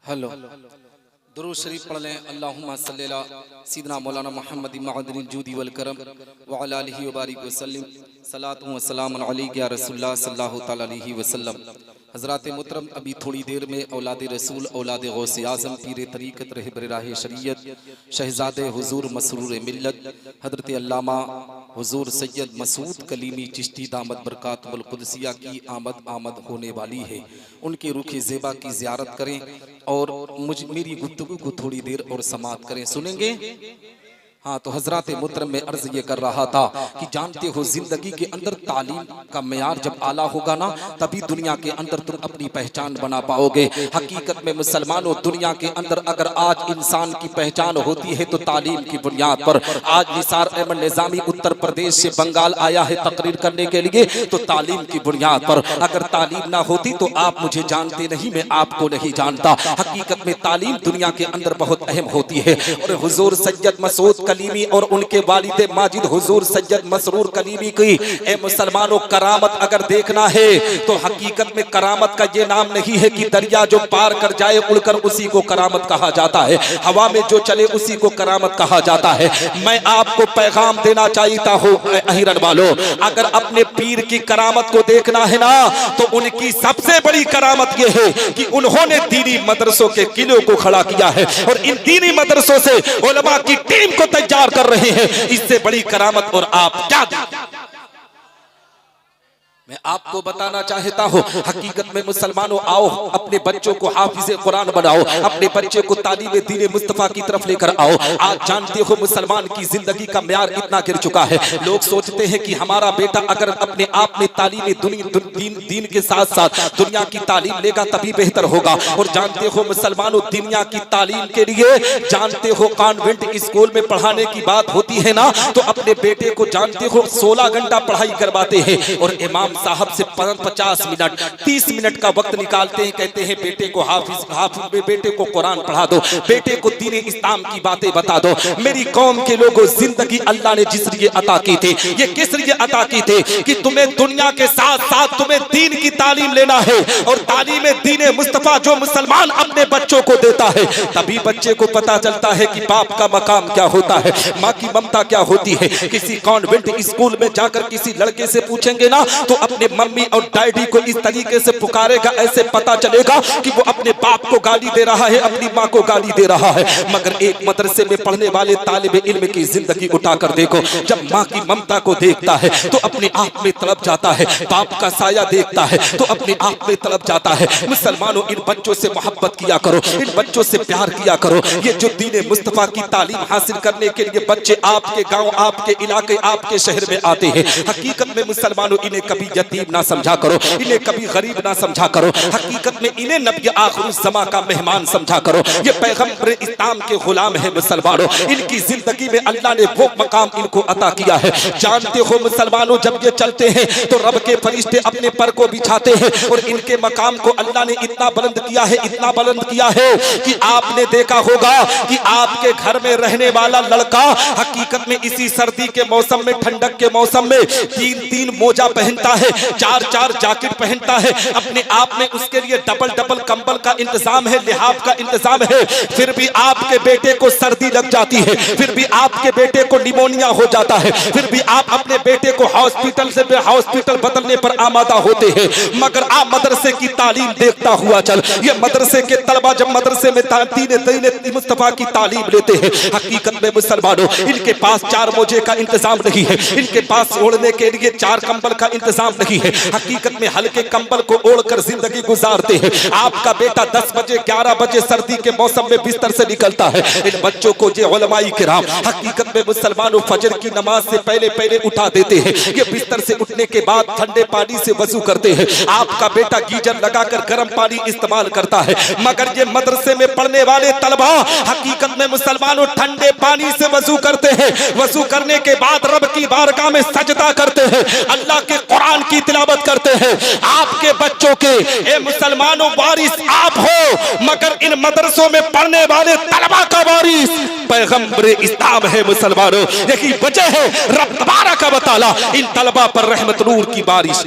[SPEAKER 1] हेलो दुरूद शरीफ पढ़ लें। अल्लाहुम्मा सल्ली अला सीदना मौलाना मोहम्मद मअदनिल जूदी वल करम व अला आलिहि व बारिक वसल्लम। सलातु व सलाम अलैका या रसूलुल्लाह सल्लल्लाहु तआला अलैहि वसल्लम। हज़रात मुहतरम, अभी थोड़ी देर में औलाद रसूल, औलाद गौसे आज़म, पीर तरीक़त, रहबर राह शरीयत, शहज़ादे हुज़ूर मसरूर मिल्लत हज़रत अल्लामा हुज़ूर सैयद मसूद कलीमी चिश्ती दामत बरकातुल क़ुदसिया की आमद होने वाली है। उनके रुखे ज़ेबा की ज़ियारत करें और मेरी गुफ्तगू को थोड़ी देर और समाअत करें। सुनेंगे? हाँ, तो हजरात मुहतरम में अर्ज ये कर रहा था कि जानते हो जिंदगी के अंदर तालीम का मेयार जब आला होगा ना, तभी दुनिया के अंदर तुम अपनी पहचान बना पाओगे। हकीकत में मुसलमानों, दुनिया के अंदर अगर आज इंसान की पहचान होती है तो तालीम की बुनियाद पर। आज निसार अहमद निजामी उत्तर प्रदेश से बंगाल आया है तकरीर करने के लिए, तो तालीम की बुनियाद पर। अगर तालीम ना होती तो आप मुझे जानते नहीं, मैं आपको नहीं जानता। हकीकत में तालीम दुनिया के अंदर बहुत अहम होती है। और हुजूर सैयद मसूद कलीमी और उनके वालिद माजिद हुजूर सैयद मसरूर कलीमी की ए मुसलमानों करामत अगर देखना है तो हकीकत में करामत का ये नाम नहीं है कि दरिया जो पार कर जाए उड़कर उसी को करामत कहा जाता है, हवा में जो चले उसी को करामत कहा जाता है। मैं आपको पैगाम देना चाहता हूँ अहिरन वालों, अगर अपने पीर की करामत को देखना है ना तो उनकी सबसे बड़ी करामत ये है कि उन्होंने दीनी मदरसों के किलों को खड़ा किया है और इन दीनी मदरसों से उलमा की टीम को तैयार कर रहे हैं। इससे बड़ी करामत और आप क्या मैं आपको बताना चाहता हूँ। हकीकत में मुसलमानों, आओ अपने बच्चों को हाफिज़े कुरान बनाओ, अपने बच्चे को तालीम दीन मुस्तफ़ा की तरफ लेकर आओ। आज जानते हो मुसलमान की जिंदगी का म्यार इतना गिर चुका है, लोग सोचते हैं कि हमारा बेटा अगर अपने आप में तालीम दीन के साथ साथ दुनिया की तालीम लेगा तभी बेहतर होगा। और जानते हो मुसलमानों, दुनिया की तालीम के लिए जानते हो कॉन्वेंट स्कूल में पढ़ाने की बात होती है ना, तो अपने बेटे को जानते हो 16 घंटा पढ़ाई करवाते हैं और इमाम
[SPEAKER 2] साहब से 50 मिनट 30 मिनट का वक्त निकालते हैं, कहते हैं बेटे को हाफिज बेटे को कुरान पढ़ा दो, बेटे को दीन इस्लाम की बातें बता दो। मेरी कौम के लोगों, जिंदगी अल्लाह ने जिस लिए अता की थी, ये किस लिए अता की थी कि तुम्हें दुनिया के साथ साथ तुम्हें दीन की तालीम लेना है। और तालीम दीन मुस्तफा जो मुसलमान अपने बच्चों को देता है, तभी बच्चे को पता चलता है कि बाप का मकाम क्या होता है, माँ की ममता क्या होती है। किसी कॉन्वेंट स्कूल में जाकर किसी लड़के से पूछेंगे ना, तो अपने मम्मी और डैडी को इस तरीके से पुकारेगा, ऐसे पता चलेगा कि वो अपने बाप को गाली दे रहा है, अपनी माँ को गाली दे रहा है। मगर एक मदरसे में पढ़ने वाले तालिब इल्म की जिंदगी उठाकर देखो, जब माँ की ममता को देखता है तो अपने आप में तड़प जाता है, बाप का साया देखता है तो अपने आप में तड़प जाता है। मुसलमानों, इन बच्चों से मोहब्बत किया करो, इन बच्चों से प्यार किया करो। ये जो दीन मुस्तफा की तालीम हासिल करने के लिए बच्चे आपके गांव, आपके इलाके, आपके शहर में आते हैं, हकीकत में मुसलमानों इन्हें कभी यतीम ना समझा करो, इन्हें कभी गरीब ना समझा करो, हकीकत में इन्हें नबी आखिरुज़्ज़मा का मेहमान समझा करो। ये पैगंबर इस्लाम के गुलाम है मुसलमानों, इनकी जिंदगी में अल्लाह ने वो मकाम इनको अता किया है। जानते हो मुसलमानों, जब ये चलते हैं तो रब के फरिश्ते अपने पर को बिछाते हैं और इनके मकाम को अल्लाह ने इतना बुलंद किया है, इतना बुलंद किया है कि आपने देखा होगा कि आपके घर में रहने वाला लड़का हकीकत में इसी सर्दी के मौसम में, ठंडक के मौसम में 3-3 मोजा पहनता है, 4-4 जैकेट पहनता है, अपने आप में उसके लिए डबल कंबल का इंतजाम है, लिहाफ का इंतजाम है। फिर भी आपके बेटे को सर्दी लग जाती है, फिर भी आपके बेटे को निमोनिया हो जाता है, फिर भी आप अपने बेटे को हॉस्पिटल से हॉस्पिटल बदलने पर आमादा होते हैं। मगर आप मदरसे की तालीम देखता हुआ चल, ये मदरसे के तलबा जब मदरसे में दीन मुस्तफा की तालीम लेते हैं, हकीकत में मुसलमानों इनके पास 4 मोजे का इंतजाम नहीं है, इनके पास ओढ़ने के लिए 4 कंबल का इंतजाम नहीं है, हकीकत में हल्के कंबल को ओढ़कर जिंदगी गुजारते हैं। आपका बेटा 10 बजे 11 बजे सर्दी के मौसम में बिस्तर से निकलता है। इन बच्चों को ये उलमाई किराम हकीकत में मुसलमानों फजर की नमाज से पहले उठा देते हैं। ये बिस्तर से उठने के बाद ठंडे पानी से वजू करते हैं। आपका बेटा गीजर लगाकर गर्म पानी इस्तेमाल करता है, मगर ये मदरसे में पढ़ने वाले तलबा हकीकत में मुसलमानों ठंडे पानी से वजू करते हैं। वजू करने के बाद रब की बारगाह में सजदा करते हैं, अल्लाह के कुरान की तिलावत करते हैं। आपके बच्चों के ए मुसलमानों वारिस आप हो, मगर इन मदरसों में पढ़ने वाले तलबा का वारिस पैगंबर इस्लाम है मुसलमानों। यही वजह है रब तबारक व तआला इन तलबा पर रहमत नूर की बारिश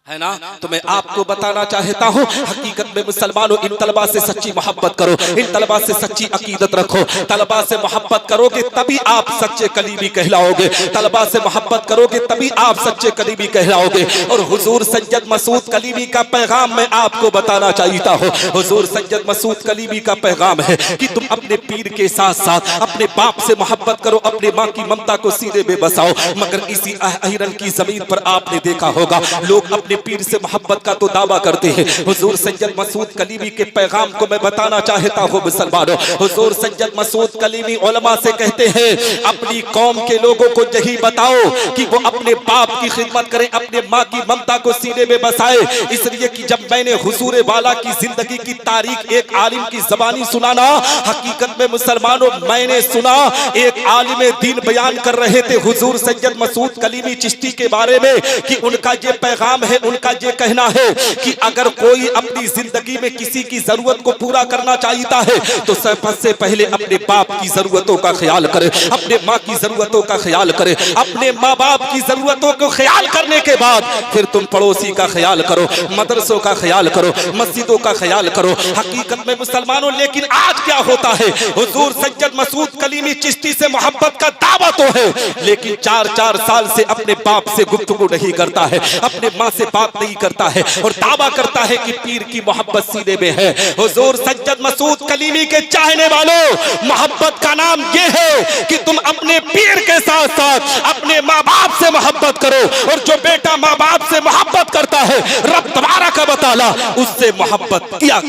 [SPEAKER 2] है ना। तो मैं आपको बताना चाहता हूँ हकीकत में मुसलमानों इन तलबा से सच्ची मोहब्बत करो, इन तलबा से सच्ची अकीदत रखो। तलबा से मोहब्बत करोगे तभी आप सच्चे कलीमी कहलाओगे, तलबा से मोहब्बत करोगे तभी आप सच्चे कलीमी कहलाओगे। और हुजूर सैयद मसूद कलीमी का पैगाम मैं आपको बताना चाहता हूँ। हुजूर सैयद मसूद कलीमी का पैगाम है कि तुम अपने पीर के साथ साथ अपने बाप से मोहब्बत करो, अपने माँ की ममता को सीने में बसाओ। मगर इसी अहिरन की जमीन पर आपने देखा होगा लोग अपने पीर से मोहब्बत का तो दावा करते हैं। हुजूर सैयद मसूद कलीमी के पैगाम को मैं बताना चाहता हूँ मुसलमानों। हुजूर सैयद मसूद कलीमी उलमा से कहते हैं अपनी कौम के लोगों को यही बताओ कि वो अपने बाप की खिदमत करें, अपने माँ की ममता को सीने में बसाए। इसलिए कि जब मैंने हुजूर वाला की जिंदगी की तारीख एक आलिम की जबानी सुनाना, हकीकत में मुसलमानों मैंने सुना एक आलिम दीन बयान कर रहे थे हुजूर सैयद मसूद कलीमी चिश्ती के बारे में कि उनका ये पैगाम है, उनका ये कहना है कि अगर कोई अपनी जिंदगी में किसी की जरूरत को पूरा करना चाहता है तो सबसे पहले अपने बाप की जरूरतों का ख्याल करे, अपने माँ की जरूरतों का ख्याल करे, अपने माँ बाप की जरूरतों को ख्याल करने के बाद फिर तुम पड़ोसी का ख्याल करो, मदरसों का ख्याल करो, मस्जिदों का ख्याल करो। हकीकत में मुसलमानों लेकिन आज क्या होता है, हुजूर सैयद मसूद कलीमी चिश्ती से मोहब्बत का दावा तो है लेकिन 4-4 साल से अपने बाप से गुफ्तगू नहीं करता है, अपने माँ से बात नहीं करता है और दावा करता है कि पीर की मोहब्बत सीने में है। हुजूर सैयद मसूद कलीमी के चाहने वालों, मोहब्बत का नाम ये है कि तुम अपने पीर के साथ साथ अपने माँ बाप से मोहब्बत करो। और जो बेटा माँ बाप से मोहब्बत करता है रब तबारक व तआला उससे मोहब्बत किया।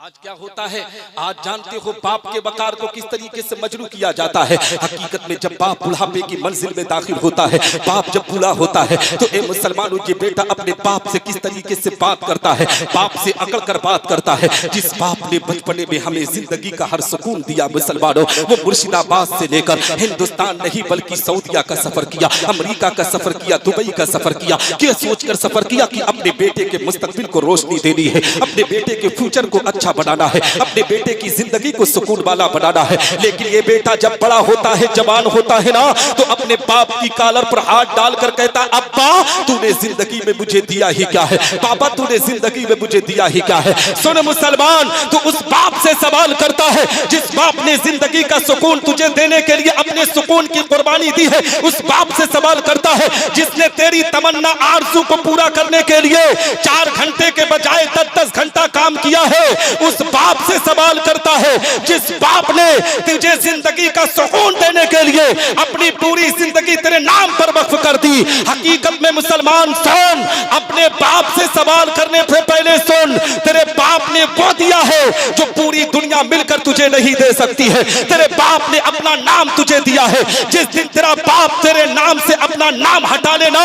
[SPEAKER 2] आज क्या होता है, आज जानते हो बाप के वकार को किस तरीके से मजरू किया जाता है। हकीकत में जब बाप बुढ़ापे की मंजिल में दाखिल होता है, बाप जब बूढ़ा होता है, तो ए मुसलमानों ये बेटा अपने बाप से किस तरीके से बात करता है, बाप से अकड़ कर बात करता है। जिस बाप ने बचपने में हमें जिंदगी का हर सुकून दिया मुसलमानों, वो मुर्शिदाबाद से लेकर हिंदुस्तान नहीं बल्कि सऊदिया का सफर किया, अमेरिका का सफर किया, दुबई का सफर किया। क्या सोचकर सफर किया कि अपने बेटे के मुस्तकबिल को रोशनी देनी है, अपने बेटे के फ्यूचर को अच्छा बनाना है, अपने बेटे की जिंदगी को सुकून वाला बनाना है। लेकिन ये बेटा जब बड़ा होता है, जवान होता है ना, तो अपने बाप की कॉलर पर हाथ डालकर कहता, अब्बा तूने जिंदगी में मुझे दिया ही क्या है, पापा तूने जिंदगी में मुझे दिया ही क्या है। सुन मुसलमान, तो उस बाप से सवाल करता है जिस बाप ने जिंदगी का सुकून तुझे देने के लिए अपने सुकून की कुर्बानी दी है। उस बाप से सवाल करता है जिसने तेरी तमन्ना आरज़ू को पूरा करने के लिए 4 घंटे के बजाय 10-10 घंटा काम किया है। उस बाप से सवाल करता है जिस बाप ने तुझे जिंदगी का सुकून देने के लिए अपनी पूरी जिंदगी तेरे नाम पर वक्फ कर दी। हकीकत में मुसलमान सुन, अपने बाप से सवाल करने से पहले सुन, तेरे बाप ने वो दिया है जो पूरी दुनिया मिलकर तुझे नहीं दे सकती है। तेरे बाप ने अपना नाम तुझे दिया है। जिस दिन तेरा बाप तेरे नाम से अपना नाम हटा लेना,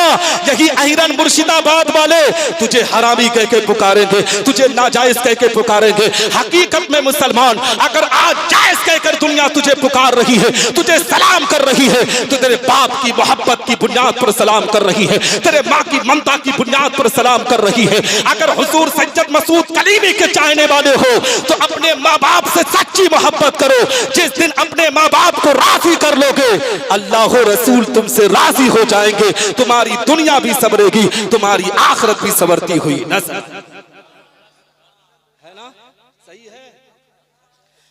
[SPEAKER 2] यही अहिरन मुर्शिदाबाद वाले तुझे हरामी कह के पुकारेंगे, तुझे नाजायज कह के पुकारेंगे। हकीकत में मुसलमान, अगर आज जायज कहकर दुनिया तुझे पुकार रही है, तुझे सलाम कर रही है, तो तेरे बाप की मोहब्बत की बुनियाद पर सलाम कर रही है, तेरे माँ की ममता की बुनियाद पर सलाम कर रही है। अगर हुजूर सज्जद मसूद कलीमी के चाहने वाले हो तो अपने माँ बाप से सच्ची मोहब्बत करो। जिस दिन अपने माँ बाप को राजी कर लोगे, अल्लाह रसूल तुमसे राजी हो जाएंगे। तुम्हारी दुनिया भी संवरेगी, तुम्हारी आखिरत भी संवरती हुई नजर है ना। सही है।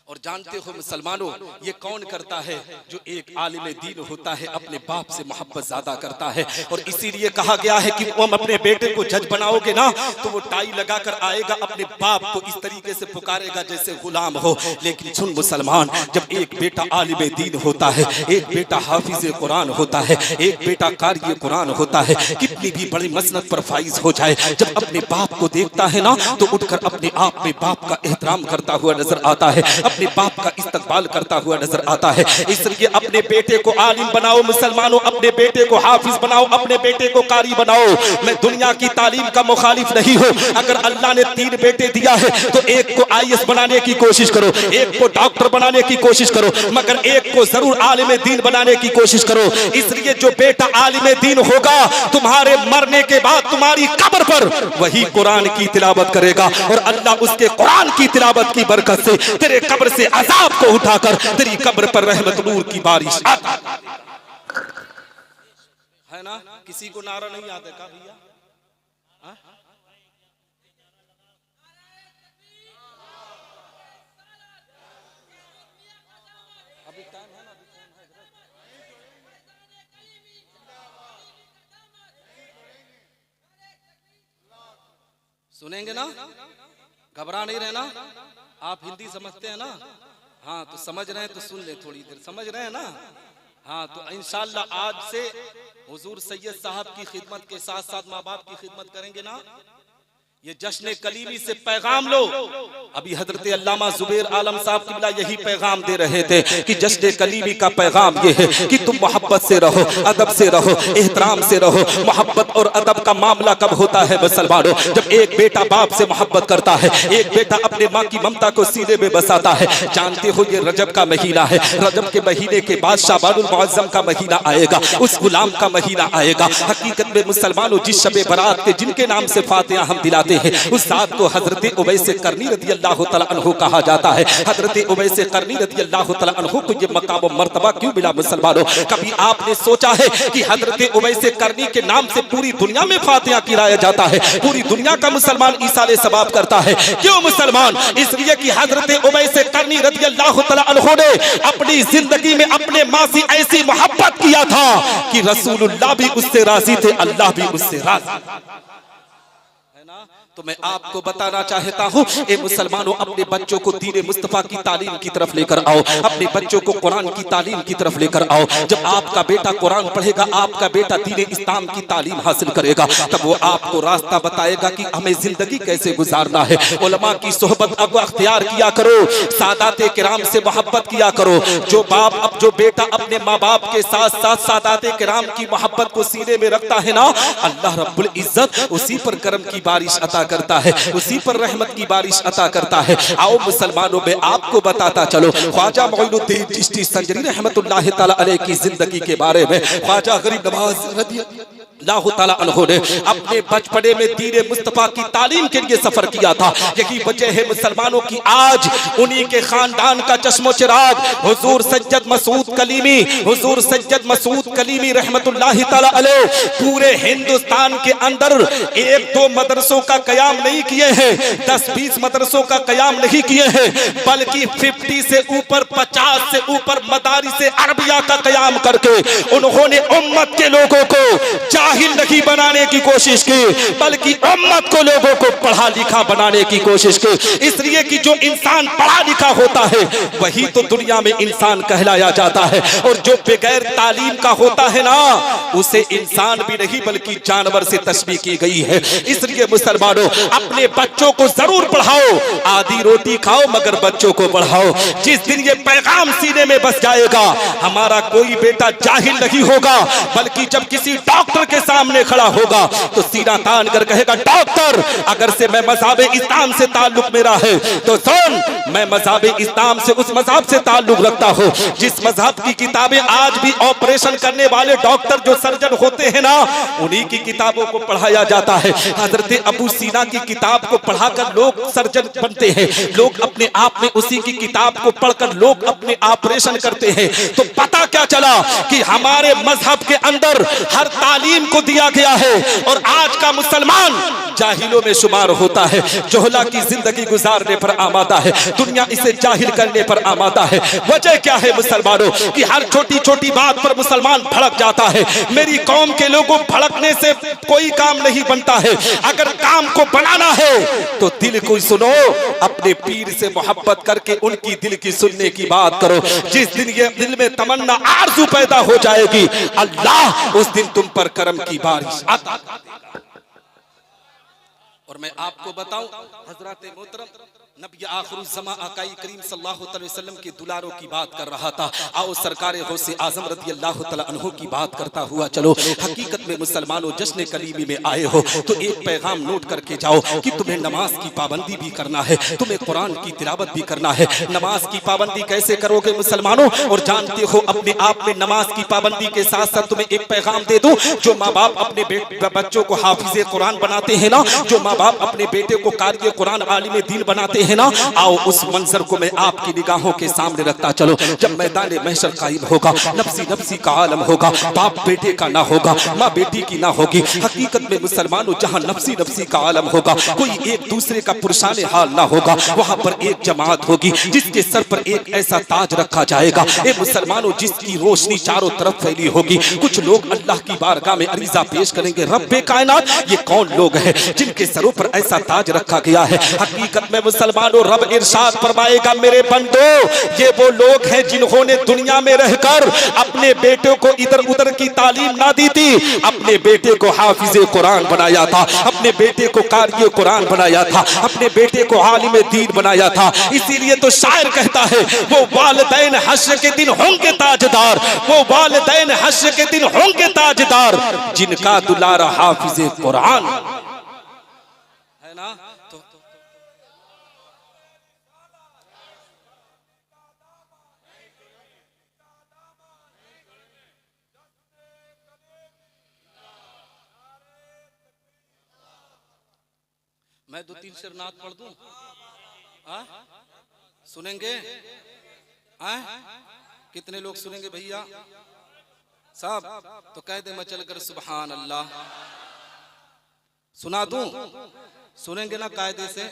[SPEAKER 2] और जानते हो मुसलमानों, ये कौन करता है? जो एक आलिम दीन होता है, अपने बाप से मोहब्बत ज्यादा करता है। और इसीलिए कहा गया है कि तुम अपने बेटे को जज बनाओगे ना, तो वो टाई लगाकर आएगा, अपने बाप को इस तरीके से पुकारेगा जैसे गुलाम हो। लेकिन सुन मुसलमान, जब एक बेटा आलिम दीन होता है, एक बेटा हाफिज कुरान होता है, एक बेटा कारी कुरान होता है, कितनी भी बड़ी मसनद पर फाइज हो जाए, जब अपने बाप को देखता है ना, तो उठकर अपने आप में बाप का एहतराम करता हुआ नजर आता है, अपने बाप का इस्तकबाल करता हुआ नजर आता है। इसलिए अपने बेटे को आलिम बनाओ मुसलमानों, अपने बेटे को हाफिज बनाओ, अपने बेटे को कारी बनाओ। मैं दुनिया की तालीम का मुखालिफ नहीं हूँ। अगर अल्लाह ने 3 बेटे दिया है तो एक को IAS बनाने की कोशिश करो, एक को डॉक्टर बनाने की कोशिश करो, मगर एक को जरूर आलिम दीन बनाने की कोशिश करो। इसलिए जो बेटा आलिम दीन होगा, तुम्हारे मरने के बाद तुम्हारी कब्र पर वही कुरान की तिलावत करेगा, और अल्लाह उसके कुरान की तिलावत की बरकत से तेरे कब्र से अजाब को उठाकर तेरी कब्र पर रहमत नूर की बारिश आता है ना। किसी को नारा नहीं आता का भैया? अभी टाइम है ना, सुनेंगे ना, घबरा नहीं रहना। आप हिंदी समझते हैं ना? हाँ, तो समझ रहे हैं तो सुन ले, थोड़ी देर समझ रहे हैं ना? हाँ, तो इंशाअल्लाह आज से हुजूर सैयद साहब की खिदमत के साथ साथ माँ बाप की खिदमत करेंगे ना। ये जश्न कलीमी से पैगाम लो। अभी हजरत अल्लामा जुबैर आलम साहब किबला यही पैगाम दे रहे थे कि जश्न कलीमी का पैगाम ये है कि तुम मोहब्बत से रहो, अदब से रहो, एहतराम से रहो। मोहब्बत और अदब का मामला कब होता है मुसलमानों? जब एक बेटा बाप से मोहब्बत करता है, एक बेटा अपने माँ की ममता को सीने में बसाता है। जानते हो ये रजब का महीना है, रजब के महीने के बाद शाबानुल मुअज्जम का महीना आएगा, उस गुलाम का महीना आएगा। हकीकत में मुसलमानों, जिस शबे बारात के जिनके नाम से फातिहा हम दिलाते हैं, उस रात को हजरत उवैस करनी रज़ी अल्लाह तआला अन्हु कहा जाता है। हजरत उवैस करनी रज़ी अल्लाह तआला अन्हु को ये मकाम और मर्तबा क्यों मिला मुसलमानों? कभी आपने सोचा है कि हजरत उवैस करनी के नाम से पूरी दुनिया में फातिहा किराया जाता है, पूरी दुनिया का मुसलमान ईसाले सवाब करता है? क्यों मुसलमान? इसलिए कि हजरत उवैस करनी रज़ी अल्लाह तआला अन्हु ने अपनी जिंदगी में अपने माँ से ऐसी मोहब्बत किया था कि रसूलुल्लाह भी उससे राजी थे, अल्लाह भी उससे राजी है ना। तो मैं आपको बताना चाहता हूँ, ए मुसलमानों, अपने बच्चों को दीन मुस्तफा की तालीम की तरफ लेकर आओ, अपने बच्चों को कुरान की तालीम की तरफ लेकर आओ। जब आपका बेटा कुरान पढ़ेगा, आपका बेटा दीन इस्लाम की तालीम हासिल करेगा, तब वो आपको रास्ता बताएगा कि हमें जिंदगी कैसे गुजारना है। उलमा की सोहबत अब अख्तियार किया करो, सादाते किराम से मोहब्बत किया करो। जो बेटा अपने माँ बाप के साथ साथ सादाते किराम की मोहब्बत को सीने में रखता है ना, अल्लाह रब्बुल इज्जत उसी पर करम की बारिश अता करता है, उसी पर रहमत की बारिश अता करता है। आओ मुसलमानों, में आपको बताता चलो ख्वाजा मोइनुद्दीन चिश्ती संजरी रहमतुल्लाह ताला अलैह की जिंदगी के बारे में। ख्वाजा गरीब नवाज रज़ियल्लाहु ताला अन्हु ने अपने बचपने में दीन मुस्तफा की तालीम के लिए सफर किया था। यही वजह है मुसलमानों की आज उन्हीं के खानदान का चश्मो चिराग हुजूर सज्जद मसूद कलीमी, हुजूर सज्जद मसूद कलीमी रहमतुल्लाह ताला अलैह पूरे हिंदुस्तान के अंदर एक दो मदरसों का कयाम नहीं किए हैं, 10-20 मदरसों का कयाम नहीं किए हैं, बल्कि 50 से ऊपर 50 से ऊपर मदारिस अरबिया का कयाम करके उन्होंने उम्मत के लोगों को जाहिल नहीं बनाने की कोशिश की, बल्कि उम्मत को लोगों को पढ़ा लिखा बनाने की कोशिश की। इसलिए कि जो इंसान पढ़ा लिखा होता है वही तो दुनिया में इंसान कहलाया जाता है, और जो बगैर तालीम का होता है ना, उसे इंसान भी नहीं बल्कि जानवर से तस्बीह की गई है। इसलिए मुसलमानों, अपने बच्चों को जरूर पढ़ाओ, आधी रोटी खाओ मगर बच्चों को पढ़ाओ। जिस दिन ये पैगाम सीने में बस जाएगा, हमारा कोई बेटा जाहिल नहीं होगा, बल्कि जब किसी डॉक्टर के सामने खड़ा होगा तो सीना तान कर कहेगा, डॉक्टर अगर से मैं मज़हब इस्लाम से ताल्लुक मेरा है तो सुन, मैं मज़हब इस्लाम से उस मज़हब से ताल्लुक रखता हूँ जिस मज़हब की किताबें आज भी ऑपरेशन करने वाले डॉक्टर जो सर्जन होते हैं ना, उन्हीं की किताबों को पढ़ाया जाता है। हजरत अबू सीना की किताब को पढ़ाकर लोग सर्जन बनते हैं, लोग अपने आप में उसी की किताब को पढ़कर लोग अपने ऑपरेशन करते हैं। तो पता क्या चला कि हमारे मजहब के अंदर हर तालीम को दिया गया है, और आज का मुसलमान जाहिलों में शुमार होता है, जोहला की जिंदगी गुजारने पर आमादा है, दुनिया इसे जाहिल करने पर आमादा है। वजह क्या है मुसलमानों कि हर छोटी छोटी बात पर मुसलमान भड़क जाता है। मेरी कौम के लोगों भड़कने से कोई काम नहीं बनता है, अगर काम को बनाना है तो दिल को सुनो, अपने पीर से मोहब्बत करके उनकी दिल की सुनने की बात करो। जिस दिन ये दिल में तमन्ना आरज़ू पैदा हो जाएगी, अल्लाह उस दिन तुम पर करम की बारिश अता कर देगा। और मैं आपको बताऊं, हजरत मोहतरम नबी आखिरुज़्ज़मा आकाई करीम सल्लल्लाहु अलैहि वसल्लम के दुलारों की बात कर रहा था। आओ सरकारे गौसे आजम रज़ियल्लाहु तआला अन्हु की बात करता हुआ चलो। हकीकत में मुसलमानों, जश्न कलीमी में आए हो तो एक पैगाम नोट करके जाओ कि तुम्हें नमाज की पाबंदी भी करना है, तुम्हें कुरान की तिलावत भी करना है। नमाज की पाबंदी कैसे करोगे मुसलमानों? और जानते हो अपने आप में नमाज की पाबंदी के साथ साथ तुम्हें एक पैगाम दे दूं, जो माँ बाप अपने बच्चों को हाफिज कुरान बनाते हैं ना, जो माँ बाप अपने बेटे को कारी कुरान आलिम दीन बनाते हैं ना, आओ उस मंजर को मैं आपकी निगाहों के सामने रखता चलो। जब मैदान महशर कायम होगा, नफ्सी नफ्सी का आलम होगा, बाप बेटे का ना होगा, माँ बेटी की ना होगी। हकीकत में मुसलमानों, जहाँ नफ्सी नफ्सी का आलम होगा, कोई एक दूसरे का पुरशान हाल ना होगा, वहाँ पर एक जमात होगी जिसके सर पर एक ऐसा ताज रखा जाएगा, ए मुसलमानों, जिसकी रोशनी चारों तरफ फैली होगी। कुछ लोग अल्लाह की बारगाह में अरीजा पेश करेंगे, रब्बे कायनात, ये कौन लोग हैं जिनके सरों पर ऐसा ताज रखा गया है? हकीकत में मुसलमानों, रब इरशाद फरमाएगा, मेरे बंदो, ये वो लोग हैं जिन्होंने दुनिया में रहकर अपने बेटों को इधर उधर की तालीम ना दी थी, अपने बेटे को हाफिज कुरान बनाया था, अपने बेटे को कारी कुरान बनाया था, अपने बेटे को आलिम दीन बनाया था। इसीलिए तो शायर कहता है, वो वालिदैन हश्र के दिन होंगे ताजदार, वो वालिदैन हश्र के दिन होंगे ताजदार, जिनका दुलारा हाफिज कुरान है ना। तो मैं 2-3 शेर नात पढ़ दूं, सुनेंगे? कितने लोग सुनेंगे भैया साहब? तो कह दे मैं चलकर सुभान अल्लाह सुना दूं, सुनेंगे ना कायदे से?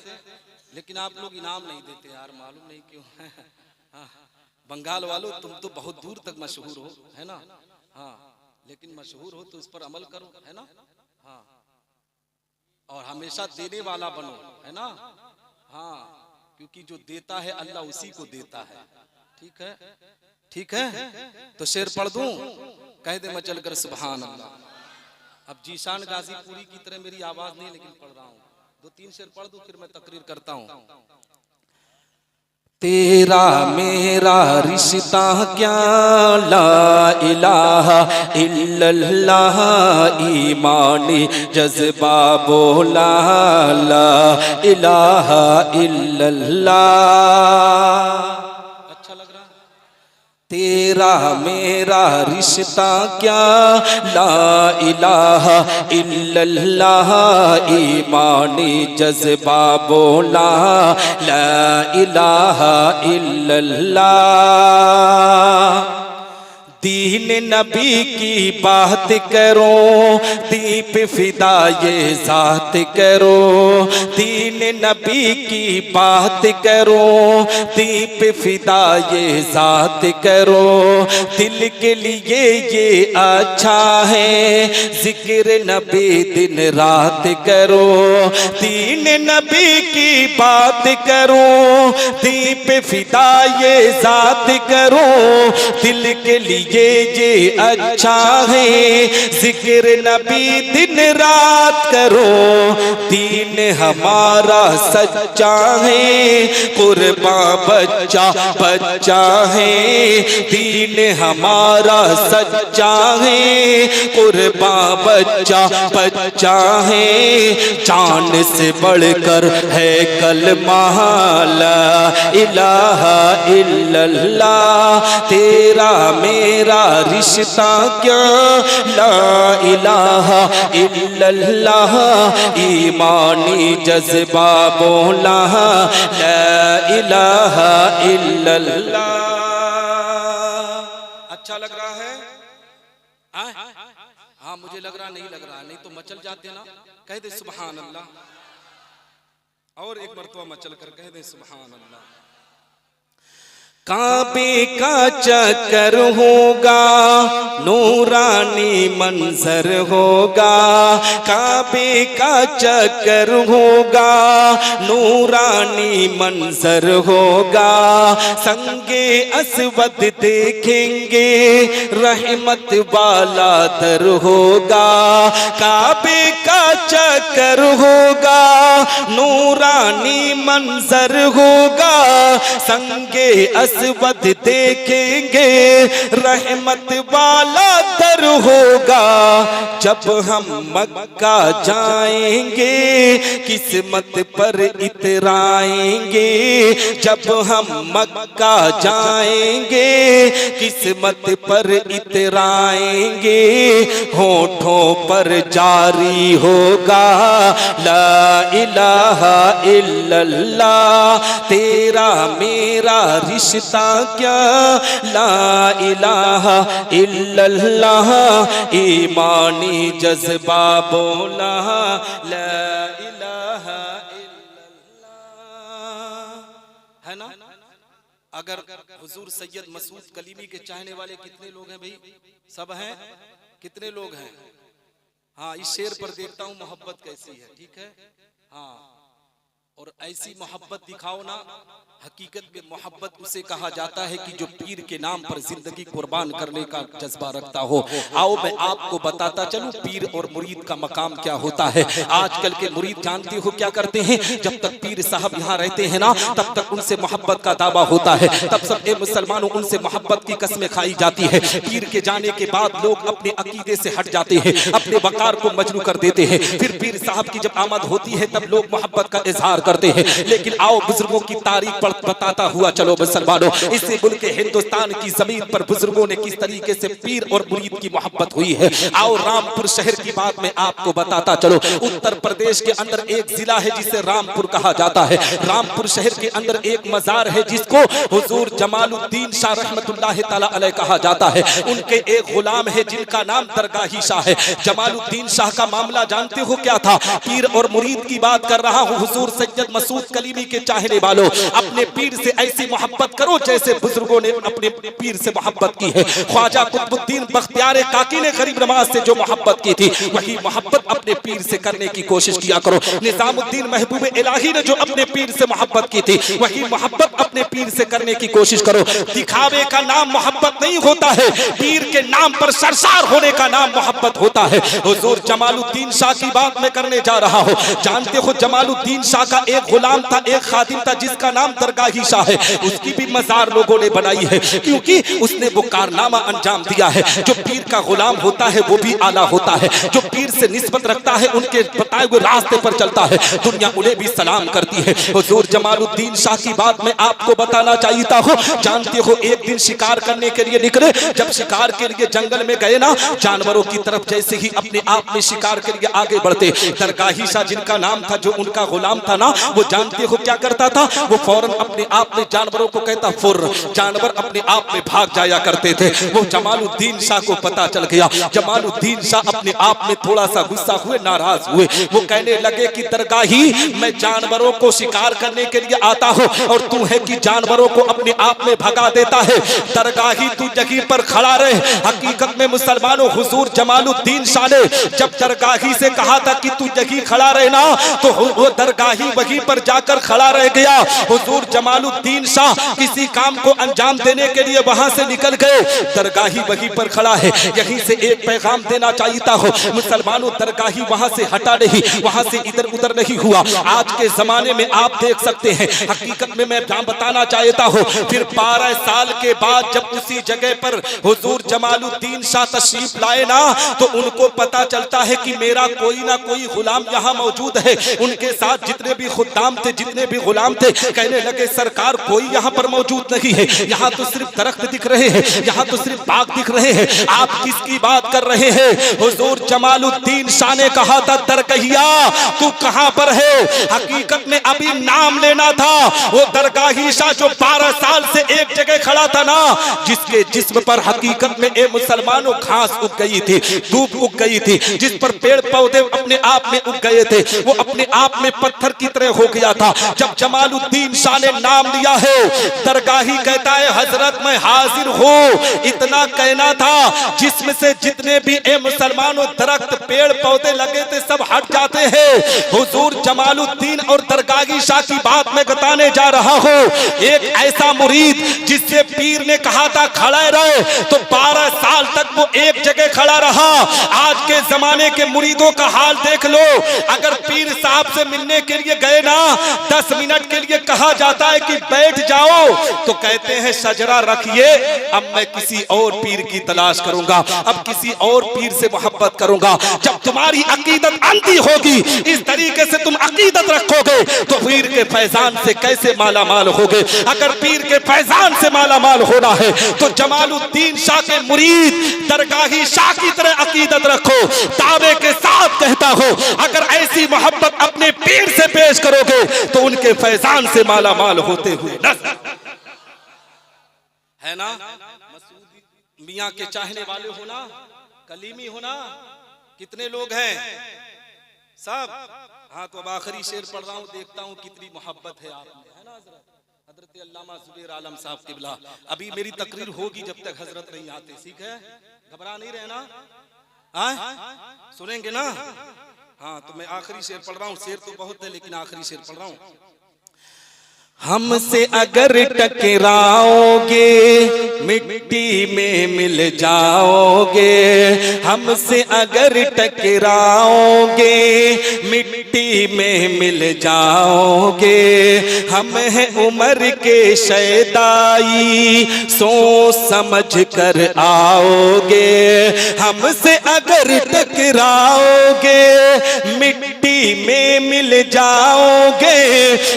[SPEAKER 2] लेकिन आप लोग इनाम नहीं देते यार, मालूम नहीं क्यों। बंगाल वालों, तुम तो बहुत दूर तक मशहूर हो, है ना? हाँ, लेकिन मशहूर हो तो उस पर अमल करो, है ना? हाँ, और हमेशा देने वाला बनो, है ना। हाँ, क्योंकि जो देता है अल्लाह उसी को देता है। ठीक है, ठीक है। तो शेर पढ़ दूं, कह दे मचल कर सुभान अल्लाह। अब जीशान गाजीपुरी की तरह मेरी आवाज नहीं, लेकिन पढ़ रहा हूँ। 2-3 शेर पढ़ दूं, फिर मैं तकरीर करता हूँ।
[SPEAKER 1] तेरा मेरा रिश्ता क्या, ला इलाहा इल्लल्लाह, ईमानी जज्बा बोला, ला इलाहा इल्लल्लाह।
[SPEAKER 2] अच्छा लग रहा है?
[SPEAKER 1] तेरा मेरा रिश्ता क्या, ला इलाहा इल्लल्लाह, ईमानी जज्बा बोला, ला इलाहा इल्लल्लाह। दीन नबी की बात करो, दीप फिदा ये जात करो। दीन नबी की बात करो, दीप फिदा ये जात करो। दिल के लिए ये अच्छा है, जिक्र नबी दिन रात करो। दीन नबी की बात करो, दीप फिदा ये जात करो। दिल के लिए ये अच्छा है, जिक्र नबी दिन रात करो। दीन हमारा सच्चा है, कुर्बान बच्चा बच्चा है। दीन हमारा सच्चा है, कुर्बान बच्चा बच्चा है। जान से बढ़कर है कलमा, ला इलाहा इल्लल्लाह। तेरा मेरा रिश्ता क्या, ला इलाहा इल्लल्लाह, ईमानी जज्बा बोला, ला इलाहा इल्लल्लाह।
[SPEAKER 2] अच्छा लग रहा है? हाँ, मुझे लग रहा, नहीं लग रहा, नहीं तो मचल जाते ना। कह दे सुभान अल्लाह, और एक मरतबा मचल कर कह दे सुभान अल्लाह।
[SPEAKER 1] काबे का चक्कर होगा, नूरानी मंजर होगा। काबे का चक्कर होगा, नूरानी मंजर होगा। संगे असवद देखेंगे, रहमत वाला दर होगा। काबे का चक्कर होगा, नूरानी मंजर होगा। संगे असवद देखेंगे, रहमत वाला दर होगा। जब हम मक्का जाएंगे, किस्मत पर इतराएंगे। जब हम मक्का जाएंगे, किस्मत पर इतराएंगे। होठों पर जारी होगा, ला इलाहा इल्लल्लाह। तेरा मेरा रिश्ता क्या, ला इलाहा इल्लल्लाह, ईमानी जज्बा बोला, ला इलाहा इल्लल्लाह।
[SPEAKER 2] है ना? अगर हुजूर सैयद मसूद कलीमी के चाहने वाले कितने लोग हैं भाई? सब हैं? कितने लोग हैं? हाँ, इस शेर पर देखता हूँ मोहब्बत कैसी है। ठीक है, हाँ, और ऐसी मोहब्बत दिखाओ ना। हकीकत में मोहब्बत उसे कहा जाता है कि जो पीर के नाम पर जिंदगी कुर्बान करने का जज्बा रखता हो। आओ मैं आपको बताता चलूं पीर और मुरीद का मकाम क्या होता है। आजकल के मुरीद जानते हो क्या करते हैं? जब तक पीर साहब यहाँ रहते हैं ना, तब तक उनसे मोहब्बत का दावा होता है। तब सब मुसलमानों उनसे मोहब्बत की कसमें खाई जाती है। पीर के जाने के बाद लोग अपने अकीदे से हट जाते हैं, अपने वकार को मजनू कर देते हैं। फिर पीर साहब की जब आमद होती है, तब लोग मोहब्बत का इजहार करते हैं। लेकिन आओ बुजुर्गों की तारीख बताता हुआ चलो मुसलमानों, इससे मुल्क हिंदुस्तान की जमीन पर बुजुर्गों ने किस तरीके से पीर और मुरीद की मोहब्बत हुई है। आओ रामपुर शहर की बात मैं आपको बताता चलो। उत्तर प्रदेश के अंदर एक जिला है जिसे रामपुर कहा जाता है। रामपुर शहर के अंदर एक मजार है जिसको हुजूर जमालुद्दीन शाह रहमतुल्लाह तआला अलैह कहा जाता है। उनके एक गुलाम है जिनका नाम दरगाही शाह है। जमालुद्दीन शाह का मामला जानते हो क्या था? पीर और मुरीद की बात कर रहा हूँ। हुजूर सैयद मसूद कलीमी के चाहने वालों, अपने पीर से ऐसी मोहब्बत करो जैसे बुजुर्गों ने अपने पीर से मोहब्बत की है। ख्वाजा कुतुबुद्दीन बख्तियार काकी ने गरीब नवाज से जो मोहब्बत की थी, वही मोहब्बत अपने पीर से करने की कोशिश किया करो। निजामुद्दीन महबूब इलाही ने जो अपने पीर से मोहब्बत की थी, वही मोहब्बत अपने पीर से करने की कोशिश करो। दिखावे का नाम मोहब्बत नहीं होता है, पीर के नाम पर सरसार होने का नाम मोहब्बत होता है। हुजूर जमालुद्दीन शाह की बात मैं करने जा रहा हूँ। जानते हो जमालुद्दीन शाह का एक गुलाम था, एक खादिम था, जिसका नाम दरगाही शाह है। उसकी भी मजार लोगों ने बनाई है, क्योंकि उसने वो कारनामा अंजाम दिया है। जो पीर का गुलाम होता है वो भी आला होता है, जो पीर से निस्बत रखता है, उनके बताए हुए रास्ते पर चलता है, दुनिया उन्हें भी सलाम करती है। हुजूर जमालुद्दीन शाह की बात मैं आपको बताना चाहता हूँ। जानते हो एक दिन शिकार करने के लिए निकले, जब शिकार के लिए जंगल में गए ना, जानवरों की तरफ जैसे ही अपने आप में शिकार के लिए आगे बढ़ते, दरगाही शाह जिनका नाम था, जो उनका गुलाम था ना, वो जानते हो क्या करता था? वो फौरन अपने आप में जानवरों को कहता फुर, जानवर अपने आप में भाग जाया करते थे। वो जमालुद्दीन शाह को पता चल गया। जमालुद्दीन शाह अपने आप में थोड़ा सा गुस्सा हुए, नाराज हुए। वो कहने लगे कि दरगाही, मैं जानवरों को शिकार करने के लिए आता हूँ और तू है कि जानवरों को अपने आप में भगा देता है। दरगाही तू जगह पर खड़ा रहे। हकीकत में मुसलमानों, हुजूर जमालुद्दीन शाह ने जब दरगाही से कहा था कि तू जगह खड़ा रहना, तो वो दरगाही वहीं पर जाकर खड़ा रह गया। हुजूर जमालुद्दीन शाह किसी काम को अंजाम देने के लिए वहां से निकल गए, दरगाही वहीं पर खड़ा है। यहीं से एक पैगाम देना चाहता हूँ मुसलमानों, दरगाही वहां से हटा नहीं, वहां से इधर उधर नहीं हुआ। आज के जमाने में आप देख सकते हैं, हकीकत में मैं बताना चाहता हूँ, फिर 12 साल के बाद जब उसी जगह पर हुजूर जमालुद्दीन शाह तशरीफ लाए ना, तो उनको पता चलता है कि मेरा कोई ना कोई गुलाम यहाँ मौजूद है। उनके साथ जितने भी खुद्दाम थे, जितने भी गुलाम थे, कहने लगे सरकार कोई यहाँ पर मौजूद नहीं है, यहाँ तो सिर्फ दरख्त दिख रहे हैं, यहाँ तो सिर्फ बाग दिख रहे हैं, आप किसकी बात कर रहे हैं? हुजूर जमालुद्दीन शाह ने कहा था दरगाहिया तू कहां पर है? हकीकत में अभी नाम लेना था। वो दरगाही शाह जो 12 साल से एक जगह खड़ा था ना, जिसके जिस्म पर हकीकत में ए मुसलमानों घास उग गई थी, धूप उग गई थी, जिस पर पेड़ पौधे अपने आप में उग गए थे, वो अपने आप में पत्थर की तरह हो गया था। जब जमालुद्दीन शाह ने नाम लिया है, दरगाही कहता है हजरत मैं हाजिर हूँ। इतना कहना था, जिसमें से जितने भी ए मुसलमानों दरख्त पेड़ पौधे लगे थे सब हट जाते हैं। हुजूर जमालुद्दीन और दरगाही शाह की बात मैं बताने जा रहा हूँ। एक ऐसा मुरीद जिससे पीर ने कहा था खड़ा रहे, तो 12 साल तक वो एक जगह खड़ा रहा। आज के जमाने के मुरीदों का हाल देख लो, अगर पीर साहब से मिलने के लिए गए ना, 10 मिनट के लिए कहा जाता है कि बैठ जाओ, तो कहते हैं शजरा रखिए, अब मैं किसी और पीर की तलाश करूंगा, अब किसी और पीर से मोहब्बत करूंगा। जब तुम्हारी अकीदत अंधी होगी, इस तरीके से तुम अकीदत रखोगे, तो पीर के फैजान से कैसे माला माल होगे? अगर पीर के फैजान से माला माल होना है, तो जमालुद्दीन शाह के मुरीद दरगाही शाह की तरह अकीदत रखो। दावे के साथ कहता हो, अगर ऐसी मोहब्बत अपने पीर से पेश करोगे, तो उनके फैजान से माला माल होते हुए है ना। मियाँ के चाहने वाले होना, कलीमी होना, कितने लोग हैं सब। हाँ, तो अब आखिरी शेर पढ़ रहा हूँ, देखता हूँ कितनी मोहब्बत है आप में, है ना हजरत अल्लामा जुबैर आलम साहब किबला। अभी मेरी तकरीर होगी जब तक हजरत नहीं आते, ठीक है, घबरा नहीं रहना, सुनेंगे ना। हाँ, तो मैं आखिरी शेर पढ़ रहा हूँ, शेर तो बहुत है लेकिन आखिरी शेर पढ़ रहा हूँ। हमसे अगर टकराओगे मिट्टी में मिल जाओगे, हमसे अगर टकराओगे मिट्टी में मिल जाओगे। हम हैं उम्र के शैदाई, सोच समझ कर आओगे। हमसे अगर टकराओगे मिट्टी में मिल जाओगे।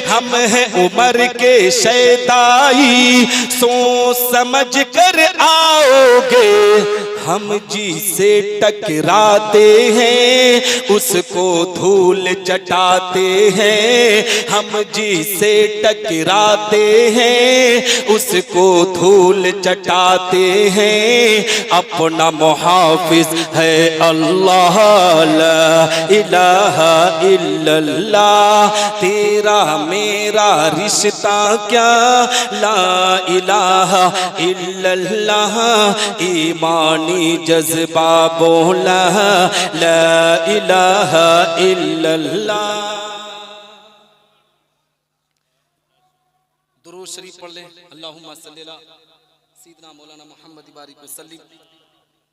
[SPEAKER 2] हम हैं उम्र के शैताई, सोच समझ कर आओगे। हम जिसे टकराते हैं उसको धूल चटाते हैं। हम जिसे टकराते हैं उसको धूल चटाते हैं। अपना मुहाफिज है अल्लाह, ला इलाहा इल्लल्लाह। तेरा मेरा रिश्ता क्या, ला इलाहा इल्लल्लाह। ईमानी जज्बा बोला, ला इलाहा इल्लल्लाह। दुरूद शरीफ पढ़ ले। अल्लाहुम्मा सल्ली अला सय्यिदना मौलाना मुहम्मद बारिक वसल्लम।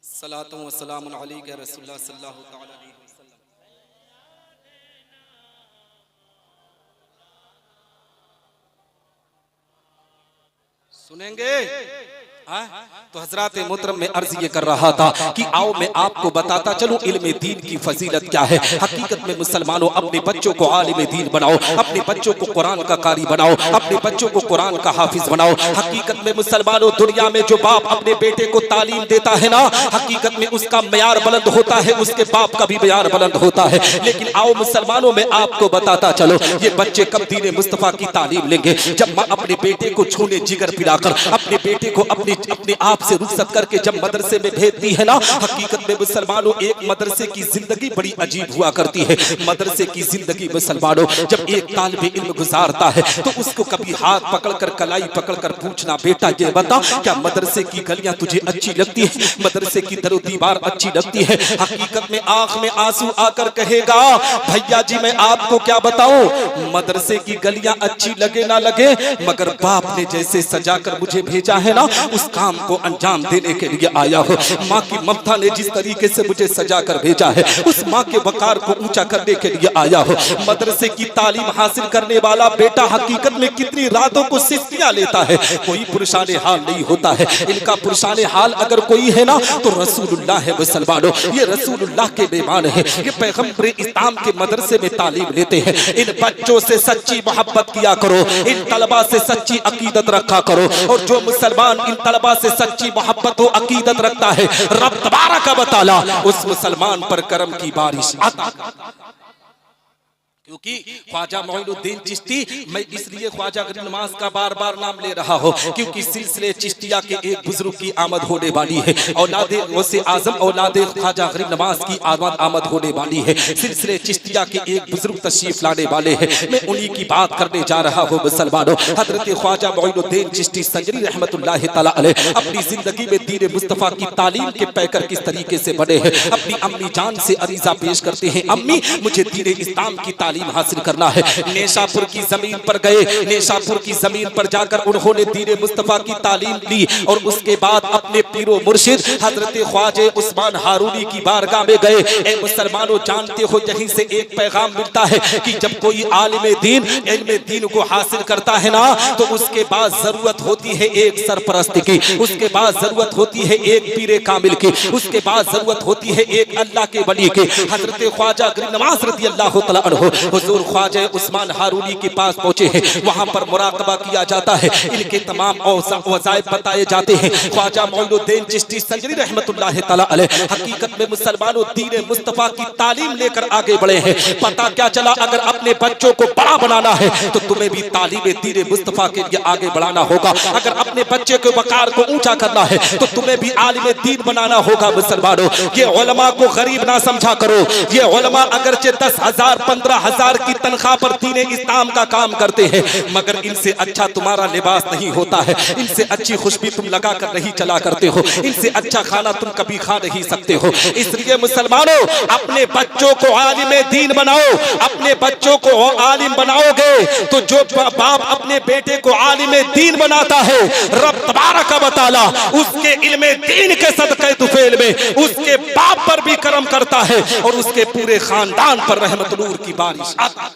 [SPEAKER 2] सलातु व सलामुन अलैका या रसूलल्लाह सल्लल्लाहु तआला अलैहि वसल्लम। सुनेंगे? तो हजरात मोहतरम में अर्ज ये कर रहा था कि आओ मैं आपको बताता चलूं इल्म दीन की फजीलत क्या है। हकीकत में मुसलमानों अपने बच्चों को आलिम दीन बनाओ, अपने बच्चों को कुरान का कारी बनाओ, अपने बच्चों को कुरान का हाफिज बनाओ। हकीकत में मुसलमानों दुनिया में जो बाप अपने बेटे को तालीम देता है ना, हकीकत में उसका मयार बुलंद होता है, उसके बाप का भी मयार बुलंद होता है। लेकिन आओ मुसलमानों में आपको बताता चलो ये बच्चे कब दीन मुस्तफा की तालीम लेंगे? जब माँ अपने बेटे को छूने जिगर पिलाकर अपने बेटे को अपने आप से रुखसत करके जब मदरसे में भेजती है ना। हकीकत में मुसलमानों एक मदरसे की जिंदगी बड़ी अजीब हुआ करती है। मदरसे की जिंदगी मुसलमानों जब एक तालिबे इल्म गुजारता है तो उसको कभी हाथ पकड़कर कलाई पकड़कर पूछना, बेटा ये बता क्या मदरसे की गलियां तुझे अच्छी लगती है, मदरसे की दरो दीवार अच्छी लगती है? हकीकत में आंख में आंसू आकर कहेगा, भैया जी मैं आपको क्या बताऊं, मदरसे की गलियां अच्छी लगे ना लगे मगर बाप ने जैसे सजाकर मुझे भेजा है ना उस काम को अंजाम देने के लिए आया हो। माँ की ममता ने जिस तरीके से मुझे सजा कर भेजा है उस माँ के वकार को ऊंचा करने के लिए आया हो। मदरसे की तालीम हासिल करने वाला बेटा हकीकत में कितनी रातों को सिस्तियां लेता है, कोई पुरुषाने हाल नहीं होता है। इनका पुरुषाने हाल अगर कोई है ना तो रसूलुल्लाह है। मुसलमानों ये रसूलुल्लाह के मेहमान है, ये पैगंबर इस्लाम के मदरसे में तालीम लेते हैं। इन बच्चों से सच्ची मोहब्बत किया करो, इन तलबा से सच्ची अकीदत रखा करो। और जो मुसलमान इन तलबा से सच्ची मोहब्बत और अकीदत रखता है रब तबारक व तआला उस मुसलमान पर करम की बारिश आता। क्योंकि ख्वाजा मोइनुद्दीन चिश्ती, मैं इसलिए ख्वाजा गरीब नवाज का बार बार नाम ले रहा हूँ क्योंकि सिलसिले चिश्तिया के एक बुजुर्ग की आमद होने वाली है। औलादे गौसे आजम औलादे ख्वाजा गरीब नवाज की आमद होने वाली है। सिलसिले चिश्तिया के एक बुजुर्ग तशरीफ लाने वाले हैं, मैं उन्हीं की बात करने जा रहा हूँ। मुसलमानों हजरत ख्वाजा मोइनुद्दीन चिश्ती संजरी रहमतुल्लाह तआला अलैह अपनी जिंदगी में दीन मुस्तफा की तालीम के पैकर किस तरीके से बने हैं। अपनी अम्मी जान से अरीजा पेश करते हैं, अम्मी मुझे दीन इस्लाम की तालीम हासिल करना है। नेशापुर की जमीन पर गए, नेशापुर की जमीन पर जाकर उन्होंने दीन मुस्तफा की तालीम ली और उसके बाद अपने पीरो मुर्शिद हजरत ख्वाजे उस्मान हारूनी की बारगाह में गए। ए मुसलमानों जानते हो यहीं से एक पैगाम मिलता है कि जब कोई आलिम दीन इल्म दीन को हासिल करता है ना तो उसके बाद जरूरत होती है एक सरपरस्त की, उसके बाद जरूरत होती है एक पीरे कामिल की, उसके बाद जरूरत होती है एक अल्लाह के वली की। हजरत ख्वाजा गरीब नवाज रज़ी अल्लाह तआला अन्हु हुजूर ख्वाजा उस्मान हारूनी के पास पहुंचे हैं। वहां पर मुराकबा किया जाता है, इनके तमाम वज़ाइफ बताए जाते हैं। ख्वाजा मोइनुद्दीन चिश्ती संजरी रहमतुल्लाह तआला अलैह हकीकत में मुसलमानों दीन मुस्तफा की तालीम लेकर आगे बढ़े हैं। पता क्या चला, अगर अपने बच्चों को बड़ा बनाना है तो तुम्हें भी तालीम दीन मुस्तफा के लिए आगे बढ़ाना होगा। अगर अपने बच्चे के वकार को ऊंचा करना है तो तुम्हें भी आलिम दीन बनाना होगा। मुसलमानों ये उलमा को गरीब ना समझा करो, ये उलमा अगरचे 10,000 15,000 की तनख्वाह पर दीन इस्लाम का काम करते हैं मगर इनसे अच्छा तुम्हारा लिबास नहीं होता है, इनसे अच्छी खुशबू तुम लगा कर नहीं चला करते हो, इनसे अच्छा खाना तुम कभी खा नहीं सकते हो। इसलिए मुसलमानों अपने बच्चों को आलिम दीन बनाओ। अपने बच्चों को आलिम बनाओगे तो जो बाप अपने बेटे को आलिम दीन बनाता है रब तबारक व तआला उसके इल्म दीन के सदक़े तुफैल में उसके बाप पर भी करम करता है और उसके पूरे खानदान पर रहमत नूर की बारिश आता।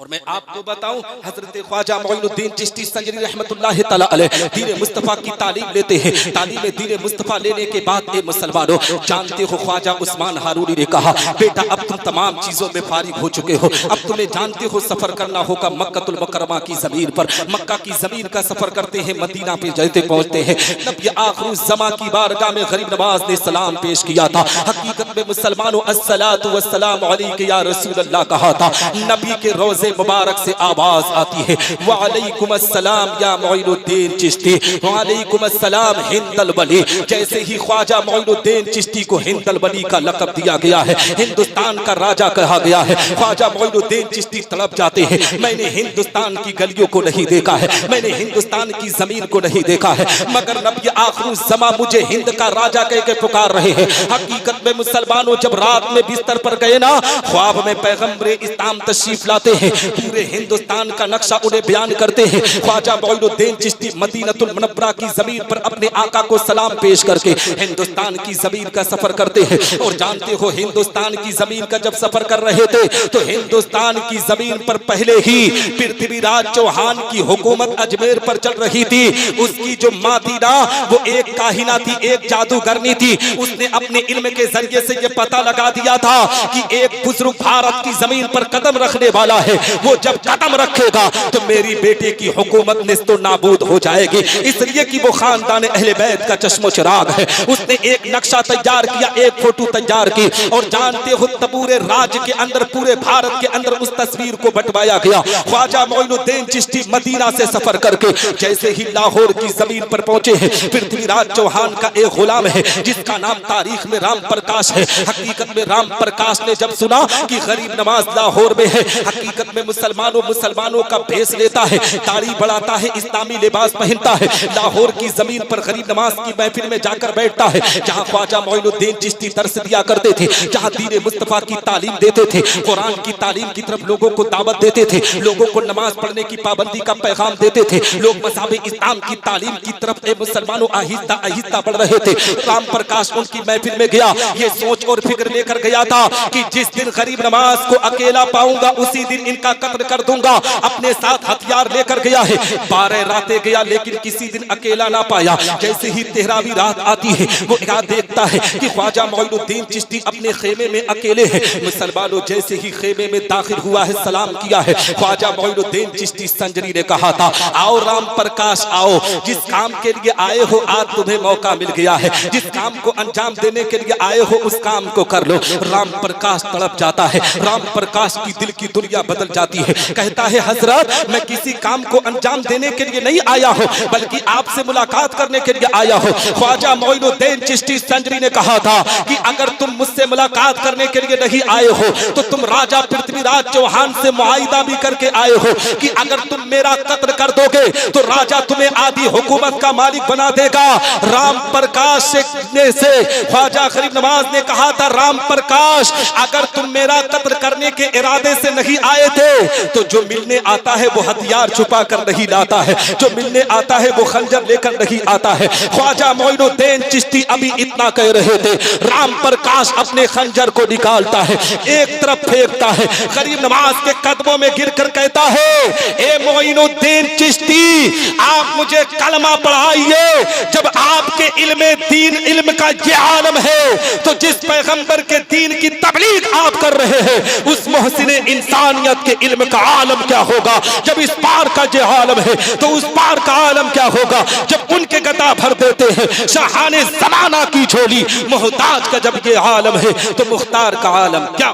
[SPEAKER 2] और मैं आपको बताऊं, हजरत ख्वाजा मोइनुद्दीन चिश्ती संजरी रहमतुल्लाह तआला अलैह दीन मुस्तफा की तालीम लेते हैं। तालीम दीन मुस्तफा लेने के बाद ए मुसलमानों, जानते हो ख्वाजा उस्मान हारूनी ने कहा, बेटा अब तुम तमाम चीजों में फारिग हो चुके हो, अब तुम्हें जानते हो सफर करना होगा मक्कतुल मुकर्रमा की जमीन पर। मक्का की जमीन का सफर करते हैं, मदीना पे जाते पहुंचते हैं। नबी आखिरुज़ ज़मा की बारगाह में गरीब नवाज ने सलाम पेश किया था। हकीकत में मुसलमानों अस्सलातु वस्सलाम अलैका या रसूल अल्लाह कहा था। नबी के रोजे मुबारक से आवाज आती है, वालेकुम अस्सलाम या मोइनुद्दीन चिश्ती, वालेकुम अस्सलाम हिंदल वली। जैसे ही ख्वाजा मोइनुद्दीन चिश्ती को हिंदल वली का लक़ब दिया गया है, हिंदुस्तान का राजा कहा गया है, ख्वाजा मोइनुद्दीन चिश्ती तड़प जाते हैं, मैंने हिंदुस्तान की गलियों को नहीं देखा है, मैंने हिंदुस्तान की जमीन को नहीं देखा है, मगर नबी आखिरुज़ ज़मा मुझे हिंद का राजा कह के पुकार रहे हैं। हकीकत में मुसलमानों जब रात में बिस्तर पर गए ना, ख्वाब में पैगंबरे इस्लाम तशरीफ लाते हैं, पूरे हिंदुस्तान का नक्शा उन्हें बयान करते हैं। ख्वाजा मोइनुद्दीन चिश्ती मदीनतुल मुनव्वरा की जमीन पर अपने आका को सलाम पेश करके हिंदुस्तान की जमीन का सफर करते हैं। और जानते हो हिंदुस्तान की जमीन का जब सफर कर रहे थे तो हिंदुस्तान की जमीन पर पहले ही पृथ्वीराज चौहान की हुकूमत अजमेर पर चल रही थी। उसकी जो माँ थी ना, वो एक काहिना थी, एक जादूगरनी थी। उसने अपने इल्म के जरिए से ये पता लगा दिया था कि एक बुजुर्ग भारत की जमीन पर कदम रखने वाला है, वो जब कदम रखेगा तो मेरी बेटे की हुकूमत निस्तो नाबूद हो जाएगी। इसलिए कि वो खानदान अहले बैत का चश्मो चिराग है। उसने एक नक्शा तैयार किया, एक फोटो तैयार की, और जानते हो पूरे राज्य के अंदर, पूरे भारत के अंदर उस तस्वीर को बंटवाया गया। ख्वाजा मोइनुद्दीन चिश्ती मदीना से सफर करके जैसे ही लाहौर की जमीन पर पहुंचे हैं, पृथ्वीराज चौहान का एक गुलाम है जिसका नाम तारीख में राम प्रकाश है। हकीकत में राम प्रकाश ने जब सुना कि गरीब नवाज लाहौर में है, हकीकत में मुसलमानों का भेष लेता है, दाढ़ी बढ़ाता है, इस्लामी लिबास पहनता है, लाहौर की जमीन पर गरीब नवाज की महफिल में जाकर बैठता है, जहां ख्वाजा मोइनुद्दीन चिश्ती दर्स दिया करते थे, जहां दीन मुस्तफा की तालीम देते थे, कुरान की तालीम की तरफ लोगों को दावत देते थे, लोगों को नमाज पढ़ने की पाबंदी का पैगाम देते थे, लोग मज़हब इस्लाम की तालीम की तरफ मुसलमानों आहिस्ता आहिस्ता बढ़ रहे थे। राम प्रकाश उनकी महफिल में गया, ये सोच और फिक्र लेकर गया था कि जिस दिन गरीब नवाज को अकेला पाऊंगा उसी दिन इनका कत्ल कर दूंगा। अपने साथ हथियार लेकर गया है, 12 रातें गया लेकिन किसी दिन अकेला ना पाया। जैसे ही 13वीं रात आती है, वो क्या देखता है कि ख्वाजा मोइनुद्दीन चिश्ती अपने खेमे में अकेले हैं। मुसलमानों जैसे ही खेमे में दाखिल हुआ है, सलाम किया है, ख्वाजा मोइनुद्दीन चिश्ती संजरी ने कहा था, आओ राम प्रकाश आओ, जिस काम के लिए आए हो आज तुम्हें मौका मिल गया है, जिस काम को अंजाम देने के लिए आए हो उस काम को कर लो। राम प्रकाश तड़प जाता है, राम प्रकाश की दिल की दुनिया बदल जाती है। कहता है हजरत मैं किसी काम को अंजाम देने के लिए नहीं आया हूँ, बल्कि आपसे मुलाकात करने के लिए आया हूँ। ख्वाजा मोइनुद्दीन चिश्ती संजरी ने कहा था कि अगर तुम मुझसे मुलाकात करने के लिए नहीं आए हो तो तुम राजा पृथ्वीराज चौहान से मुआहिदा भी करके आए हो कि अगर तुम मेरा कत्ल कर दोगे तो राजा तुम्हें आधी हुकूमत का मालिक बना देगा। राम प्रकाश से ख्वाजा गरीब नवाज ने कहा था, राम प्रकाश अगर तुम मेरा कत्ल करने के इरादे से नहीं आए थे तो जो मिलने आता है वो हथियार छुपा कर नहीं लाता है, जो मिलने आता है वो खंजर लेकर नहीं आता है। ख्वाजा मोइनुद्दीन चिश्ती अभी इतना कह रहे थे, राम प्रकाश अपने खंजर को निकालता है, एक तरफ फेंकता है, गरीब नवाज के कदमों में गिरकर कहता है, ए मोइनुद्दीन चिश्ती आप मुझे कलमा पढ़ाइए। जब आपके इल्म का ये आलम है तो जिस पैगंबर के दीन की तबलीग आप कर रहे हैं उस मोहसिने इंसानियत के इल्म का आलम क्या होगा। जब इस पार का ये आलम है तो उस पार का आलम क्या होगा। जब उनके गदा भर देते हैं शाहाने ज़माना की झोली, मोहताज का जब ये आलम है तो मुख्तार का आलम क्या।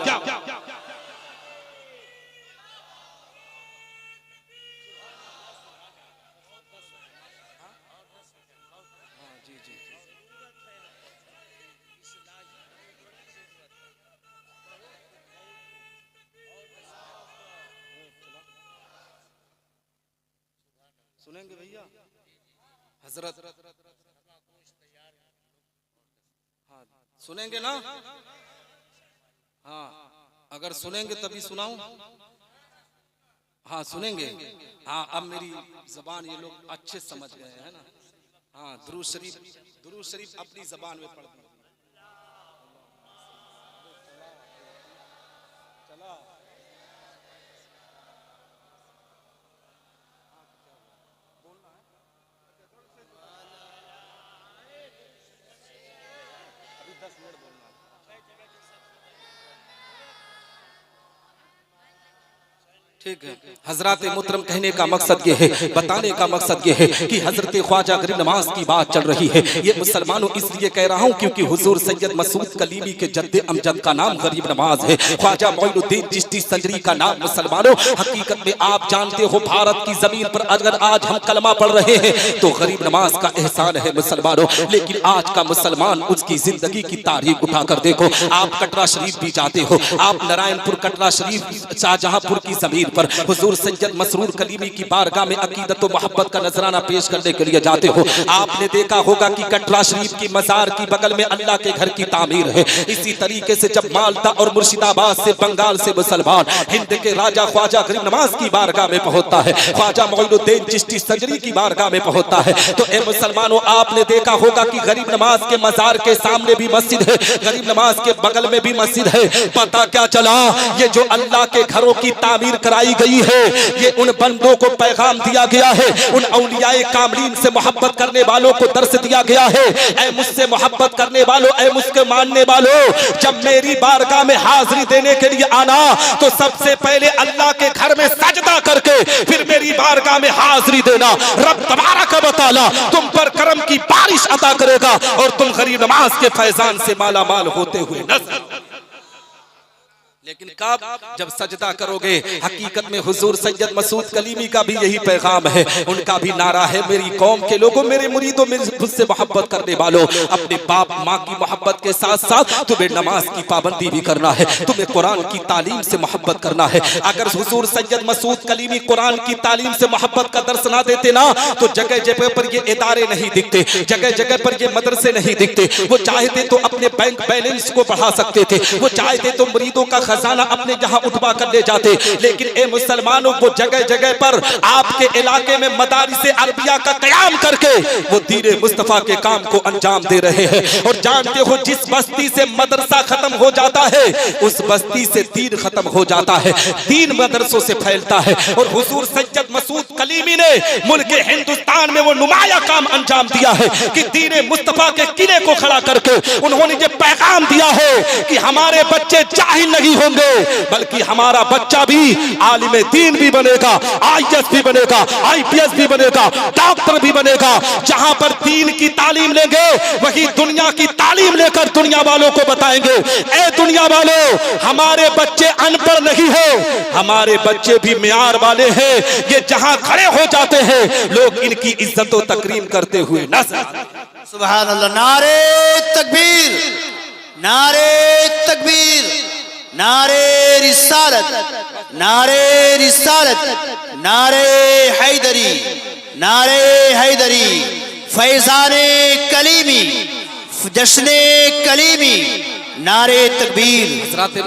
[SPEAKER 2] सुनेंगे भैया हजरत, हाँ सुनेंगे ना, हाँ अगर सुनेंगे तभी सुनाऊं, हाँ सुनेंगे, हाँ अब मेरी जबान ये लोग अच्छे समझ गए हैं ना। हाँ दुरूद शरीफ अपनी जबान में पढ़ दी। चला
[SPEAKER 1] ठीक है।
[SPEAKER 2] हजरत मोहतरम कहने का मकसद ये है, बताने का मकसद ये है कि हजरत ख्वाजा गरीब नवाज की बात चल रही है। ये मुसलमानों इसलिए कह रहा हूँ क्योंकि हुजूर सैयद मसूद कलीमी के जद्दे अमजद का नाम गरीब नवाज है। ख्वाजा मोइनुद्दीन चिश्ती संजरी का नाम मुसलमानों हकीकत में आप जानते हो भारत की जमीन पर अगर आज हम कलमा पढ़ रहे हैं तो गरीब नवाज का एहसान है मुसलमानों। लेकिन आज का मुसलमान उसकी जिंदगी की तारीख उठाकर देखो। आप कटरा शरीफ भी जाते हो, आप नारायणपुर कटरा शरीफ शाहजहांपुर की जमीन पर हुजूर सैयद मसरूर कलीमी की बारगाह में अकीदत व मोहब्बत का नजराना पेश करने के लिए जाते हो। आपने देखा होगा कि कटरा शरीफ की मजार की बगल में अल्लाह के घर की तामीर है। इसी तरीके से जब मालदा और मुर्शिदाबाद से बंगाल से मुसलमान हिंद के राजा ख्वाजा गरीब नवाज की बारगाह में पहुंचता है, ख्वाजा मोइनुद्दीन चिश्ती संजरी की बारगाह में पहुंचता है, तो ए मुसलमानों आपने देखा होगा कि गरीब नवाज के मजार के सामने भी मस्जिद है, गरीब नवाज के बगल में भी मस्जिद है। पता क्या चला, ये जो अल्लाह के घरों की तामीर कराई गई है, ये उन बंदों को पैगाम दिया गया है, उन औलियाए कामलीन से मोहब्बत करने वालों को दर्श दिया गया है। ऐ मुझसे मोहब्बत करने वालों, ऐ मुझके मानने वालों, जब मेरी बारगाह में हाजिरी देने के लिए आना तो सबसे पहले अल्लाह के घर में सजदा करके फिर मेरी बारगाह में हाजिरी देना। रब तबारक व तआला तुम पर करम की बारिश अता करेगा और तुम गरीब नवाज के फैजान से माला माल होते हुए नजर। लेकिन कब, जब सजदा करोगे। हकीकत में हुजूर सैयद मसूद कलीमी का भी यही पैगाम है, उनका भी नारा है, मेरी कौम के लोगों, मेरे मुरीदों, मुझसे मोहब्बत करने वालों, अपने बाप माँ की मोहब्बत के साथ साथ तुम्हें नमाज की पाबंदी भी करना है, तुम्हें कुरान की तालीम से मोहब्बत करना है। अगर हुजूर सैयद मसूद कलीमी कुरान की तालीम से मोहब्बत का दर्श ना देते ना तो जगह जगह पर ये इदारे नहीं दिखते, जगह जगह पर ये मदरसे नहीं दिखते। वो चाहते तो अपने बैंक बैलेंस को बढ़ा सकते थे, वो चाहते तो मुरीदों का खजाना अपने जहां उठवा कर ले जाते, लेकिन ए मुसलमानों को जगह जगह पर आपके इलाके में मदारिसे अरबिया का कयाम करके वो दीन मुस्तफा के काम को अंजाम दे रहे हैं। और जानते हो जिस बस्ती से मदरसा खत्म हो जाता है उस बस्ती से दीन खत्म हो जाता है, दीन मदरसों से फैलता है। और हुजूर सैयद मसूद कलीमी ने मुल्क हिंदुस्तान में वो नुमाया काम अंजाम दिया है कि दीन मुस्तफा के किले को खड़ा करके उन्होंने ये पैगाम दिया है कि हमारे बच्चे जाहिल नहीं होंगे बल्कि हमारा बच्चा भी आलिम दीन भी बनेगा, आईएएस भी बनेगा, आईपीएस भी बनेगा, डॉक्टर भी बनेगा। जहां पर दीन की तालीम लेंगे वही दुनिया की तालीम लेकर दुनिया वालों को बताएंगे, ए दुनिया वालों, हमारे बच्चे अनपढ़ नहीं है, हमारे बच्चे भी मियार वाले हैं। ये जहां खड़े हो जाते हैं लोग इनकी इज्जत व तकरीम करते हुए नजर।
[SPEAKER 3] सुभान अल्लाह। नारे तकबीर, नारे तकबीर, नारे रिसालत, नारे रिसालत, नारे हैदरी, नारे हैदरी, फैजाने कलीमी, जश्ने कलीमी, नारे तकबीर,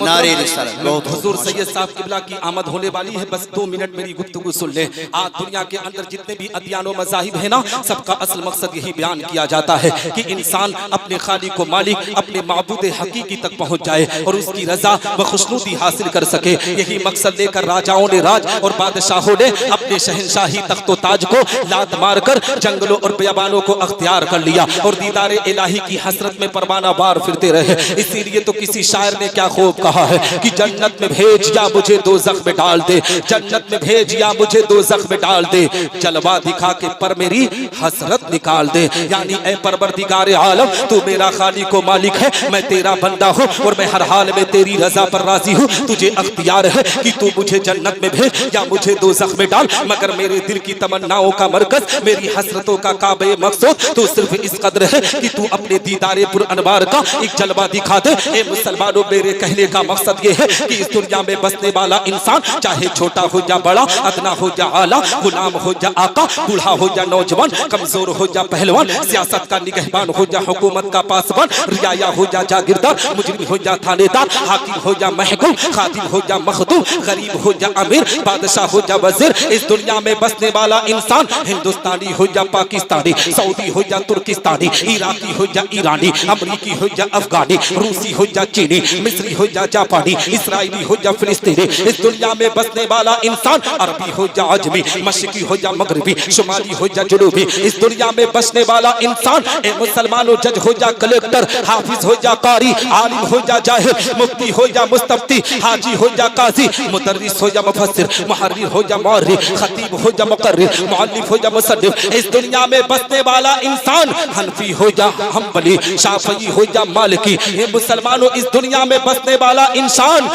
[SPEAKER 3] नारे रिसालत।
[SPEAKER 2] बहुत हुजूर सैयद साहब किबला की आमद होने वाली है, बस 2 मिनट मेरी गुफ्तगू सुन ले। आज दुनिया के अंदर जितने भी अदियान व मज़ाहिब है ना, सबका असल मकसद यही बयान किया जाता है कि इंसान अपने खालिक व मालिक, अपने माबूद हकीकी तक पहुंच जाए और उसकी रजा व खुशनुदी हासिल कर सके। यही मकसद लेकर राजाओं ने राज और बादशाहों ने अपने शहनशाही तख्तो ताज को लात मारकर जंगलों और बियाबानों को अख्तियार कर लिया और दीदार इलाही की हसरत में परवाना बार फिरते रहे। इसीलिए तो किसी शायर ने क्या खूब कहा है कि जन्नत में भेज या मुझे दोज़ख में डाल दे, जन्नत में भेज या मुझे दोज़ख में डाल दे, जलवा दिखा के पर मेरी हसरत निकाल दे। यानी ऐ परवरदिगार आलम, तू मेरा खालिक व मालिक है, मैं तेरा बंदा हूँ और मैं हर हाल में तेरी रजा पर राजी हूँ। तुझे अख्तियार है कि तू मुझे जन्नत में भेज या मुझे दोज़ख में डाल, मगर मेरे दिल की तमन्नाओं का मरकज, मेरी हसरतों का काबे मकसूद तो सिर्फ इस कदर है कि तू अपने दीदारे पुर अनवार का एक जलवा दिखा दे। ए मुसलमानों, मेरे कहने का मकसद ये है कि इस दुनिया में बसने वाला इंसान चाहे छोटा हो या बड़ा, अदना हो या आला, गुलाम हो या आका, बूढ़ा हो या नौजवान, कमजोर हो या पहलवान, सियासत का निगहबान हो या हुकूमत का पासवान, रियाया हो या जागीरदार, मुजरिम हो या थानेदार, हाकिम हो या महकूम, खादिम हो या मखदूम, गरीब हो या अमीर, बादशाह हो या वजीर, इस दुनिया में बसने वाला इंसान हिंदुस्तानी हो या पाकिस्तानी, सऊदी हो या तुर्किस्तानी, इराकी हो या ईरानी, अमरीकी हो या अफगानी, रूसी रूसी हो या चीनी, मिस्री हो या जापानी, इसराइली हो या फिलिस्तीनी, इस दुनिया में बसने वाला इंसान अरबी हो या अजमी, मशरिकी हो या मगरबी, शुमाली हो या जुनूबी, इस दुनिया में बसने वाला इंसान ए मुसलमानों जज हो या कलेक्टर, हाफिज हो या कारी, आलिम हो या जाहिर, मुफ्ती हो या मुस्तफ्ती, हाजी हो या काजी, मुदर्रिस हो या मुफस्सिर, मुहर्रिर हो या मौर्रिख, खतीब हो या मुकर्रिर, मुअल्लिफ हो या मुसन्निफ, इस दुनिया में बसने वाला इंसान हनफी हो या हम्बली, शाफई हो या मालिकी, ये मुसलमानों इस दुनिया में बसने वाला इंसान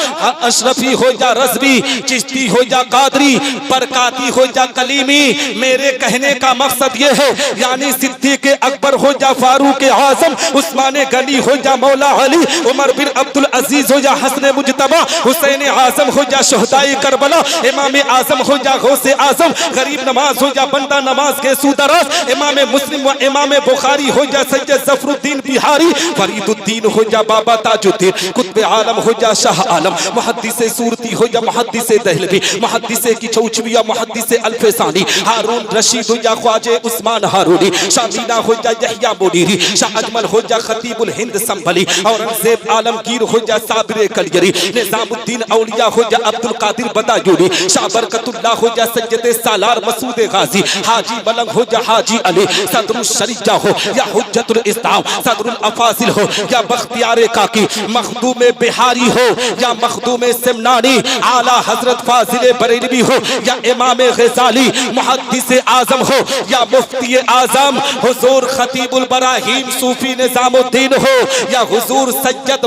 [SPEAKER 2] अशरफी हो या रज़वी, चिश्ती हो या कादरी, बरकाती हो या कलीमी। मेरे कहने का मकसद ये है यानी सिद्दीक़ अकबर हो या फारूक आज़म, उस्मान गनी हो या मौला अली, उमर बिन अब्दुल अजीज हो या हसन मुजतबा, हुसैन आज़म हो या शुहदाए करबला, इमाम आज़म हो या गौसे आज़म, गरीब नमाज हो या बंदा नमाज के सूदराज, इमाम मुस्लिम व इमाम बुखारी हो या सैयद ज़फरुद्दीन बिहारी, फरीदुद्दीन हो या बाबा ताजुद्दीन, कुतुब आलम हो या शाह आलम, मुहद्दिस सूरती हो या मुहद्दिस दहलवी, मुहद्दिस की चौचवी या मुहद्दिस अल्फसानी, हारून रशीद हो या ख्वाजे उस्मान हारूनी, शामीना हो या यहया मुनीरी, शाह अजमल हो या खतीबुल हिंद संभली, औरंगजेब आलमगीर हो या साबिर कलयरी, निजामुद्दीन औलिया हो या अब्दुल कादिर बदायूनी, शाह बरकतुल्लाह हो या सैयद सालार मसूद गाजी, हाजी मलंग हो या हाजी अली, सदरुल शरीजा हो या हुज्जतुल इस्लाम, सदरुल अफाजिल हो या बख्तियार काकी, मखदूम बिहारी हो या मखदूम सिमनानी, आला हजरत फाजिल बरेलवी हो या इमाम गजाली, मुहद्दिस आजम हो या मुफ्ती आजम, हुजूर खतीबुल बराहीम सूफी निजामुद्दीन हो या हुजूर सैयद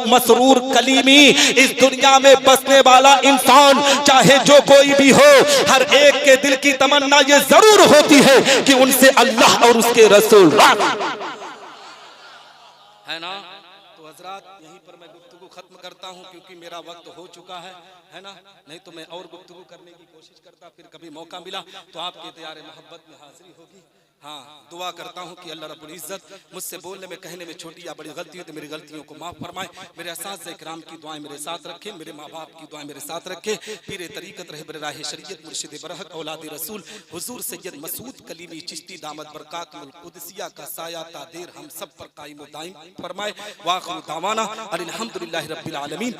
[SPEAKER 2] मसरूर कलीमी, इस दुनिया में बसने वाला इंसान चाहे जो कोई भी हो, हर एक के दिल की तमन्ना ये जरूर होती है कि उनसे अल्लाह और उसके रसूल है ना। तो हजरात यहीं पर मैं गुफ्तगू खत्म करता हूँ क्योंकि मेरा वक्त हो चुका है ना, नहीं तो मैं और गुफ्तगू करने की कोशिश करता, फिर कभी मौका मिला तो आपके तैयार मोहब्बत में हाजिरी होगी। हाँ, दुआ करता हूँ कि अल्लाह रब्बुल इज़्ज़त मुझसे बोलने में कहने में छोटी या बड़ी गलती हो तो मेरी गलतियों को माफ़ फरमाए, मेरे असातिज़ा इकराम की दुआएं मेरे साथ रखें, मेरे माँ बाप की दुआएं मेरे साथ रखें, पीर तरीक़त रहबर राह शरीयत मुर्शिद बरहक औलाद रसूल हुजूर सैयद मसूद कलीमी चिश्ती दामद बरकातुल कुदसिया का साया तादेर हम सब पर कायम व दायम फरमाए। वाखिर दावाना अनिल हम्दुलिल्लाहि रब्बिल आलमीन।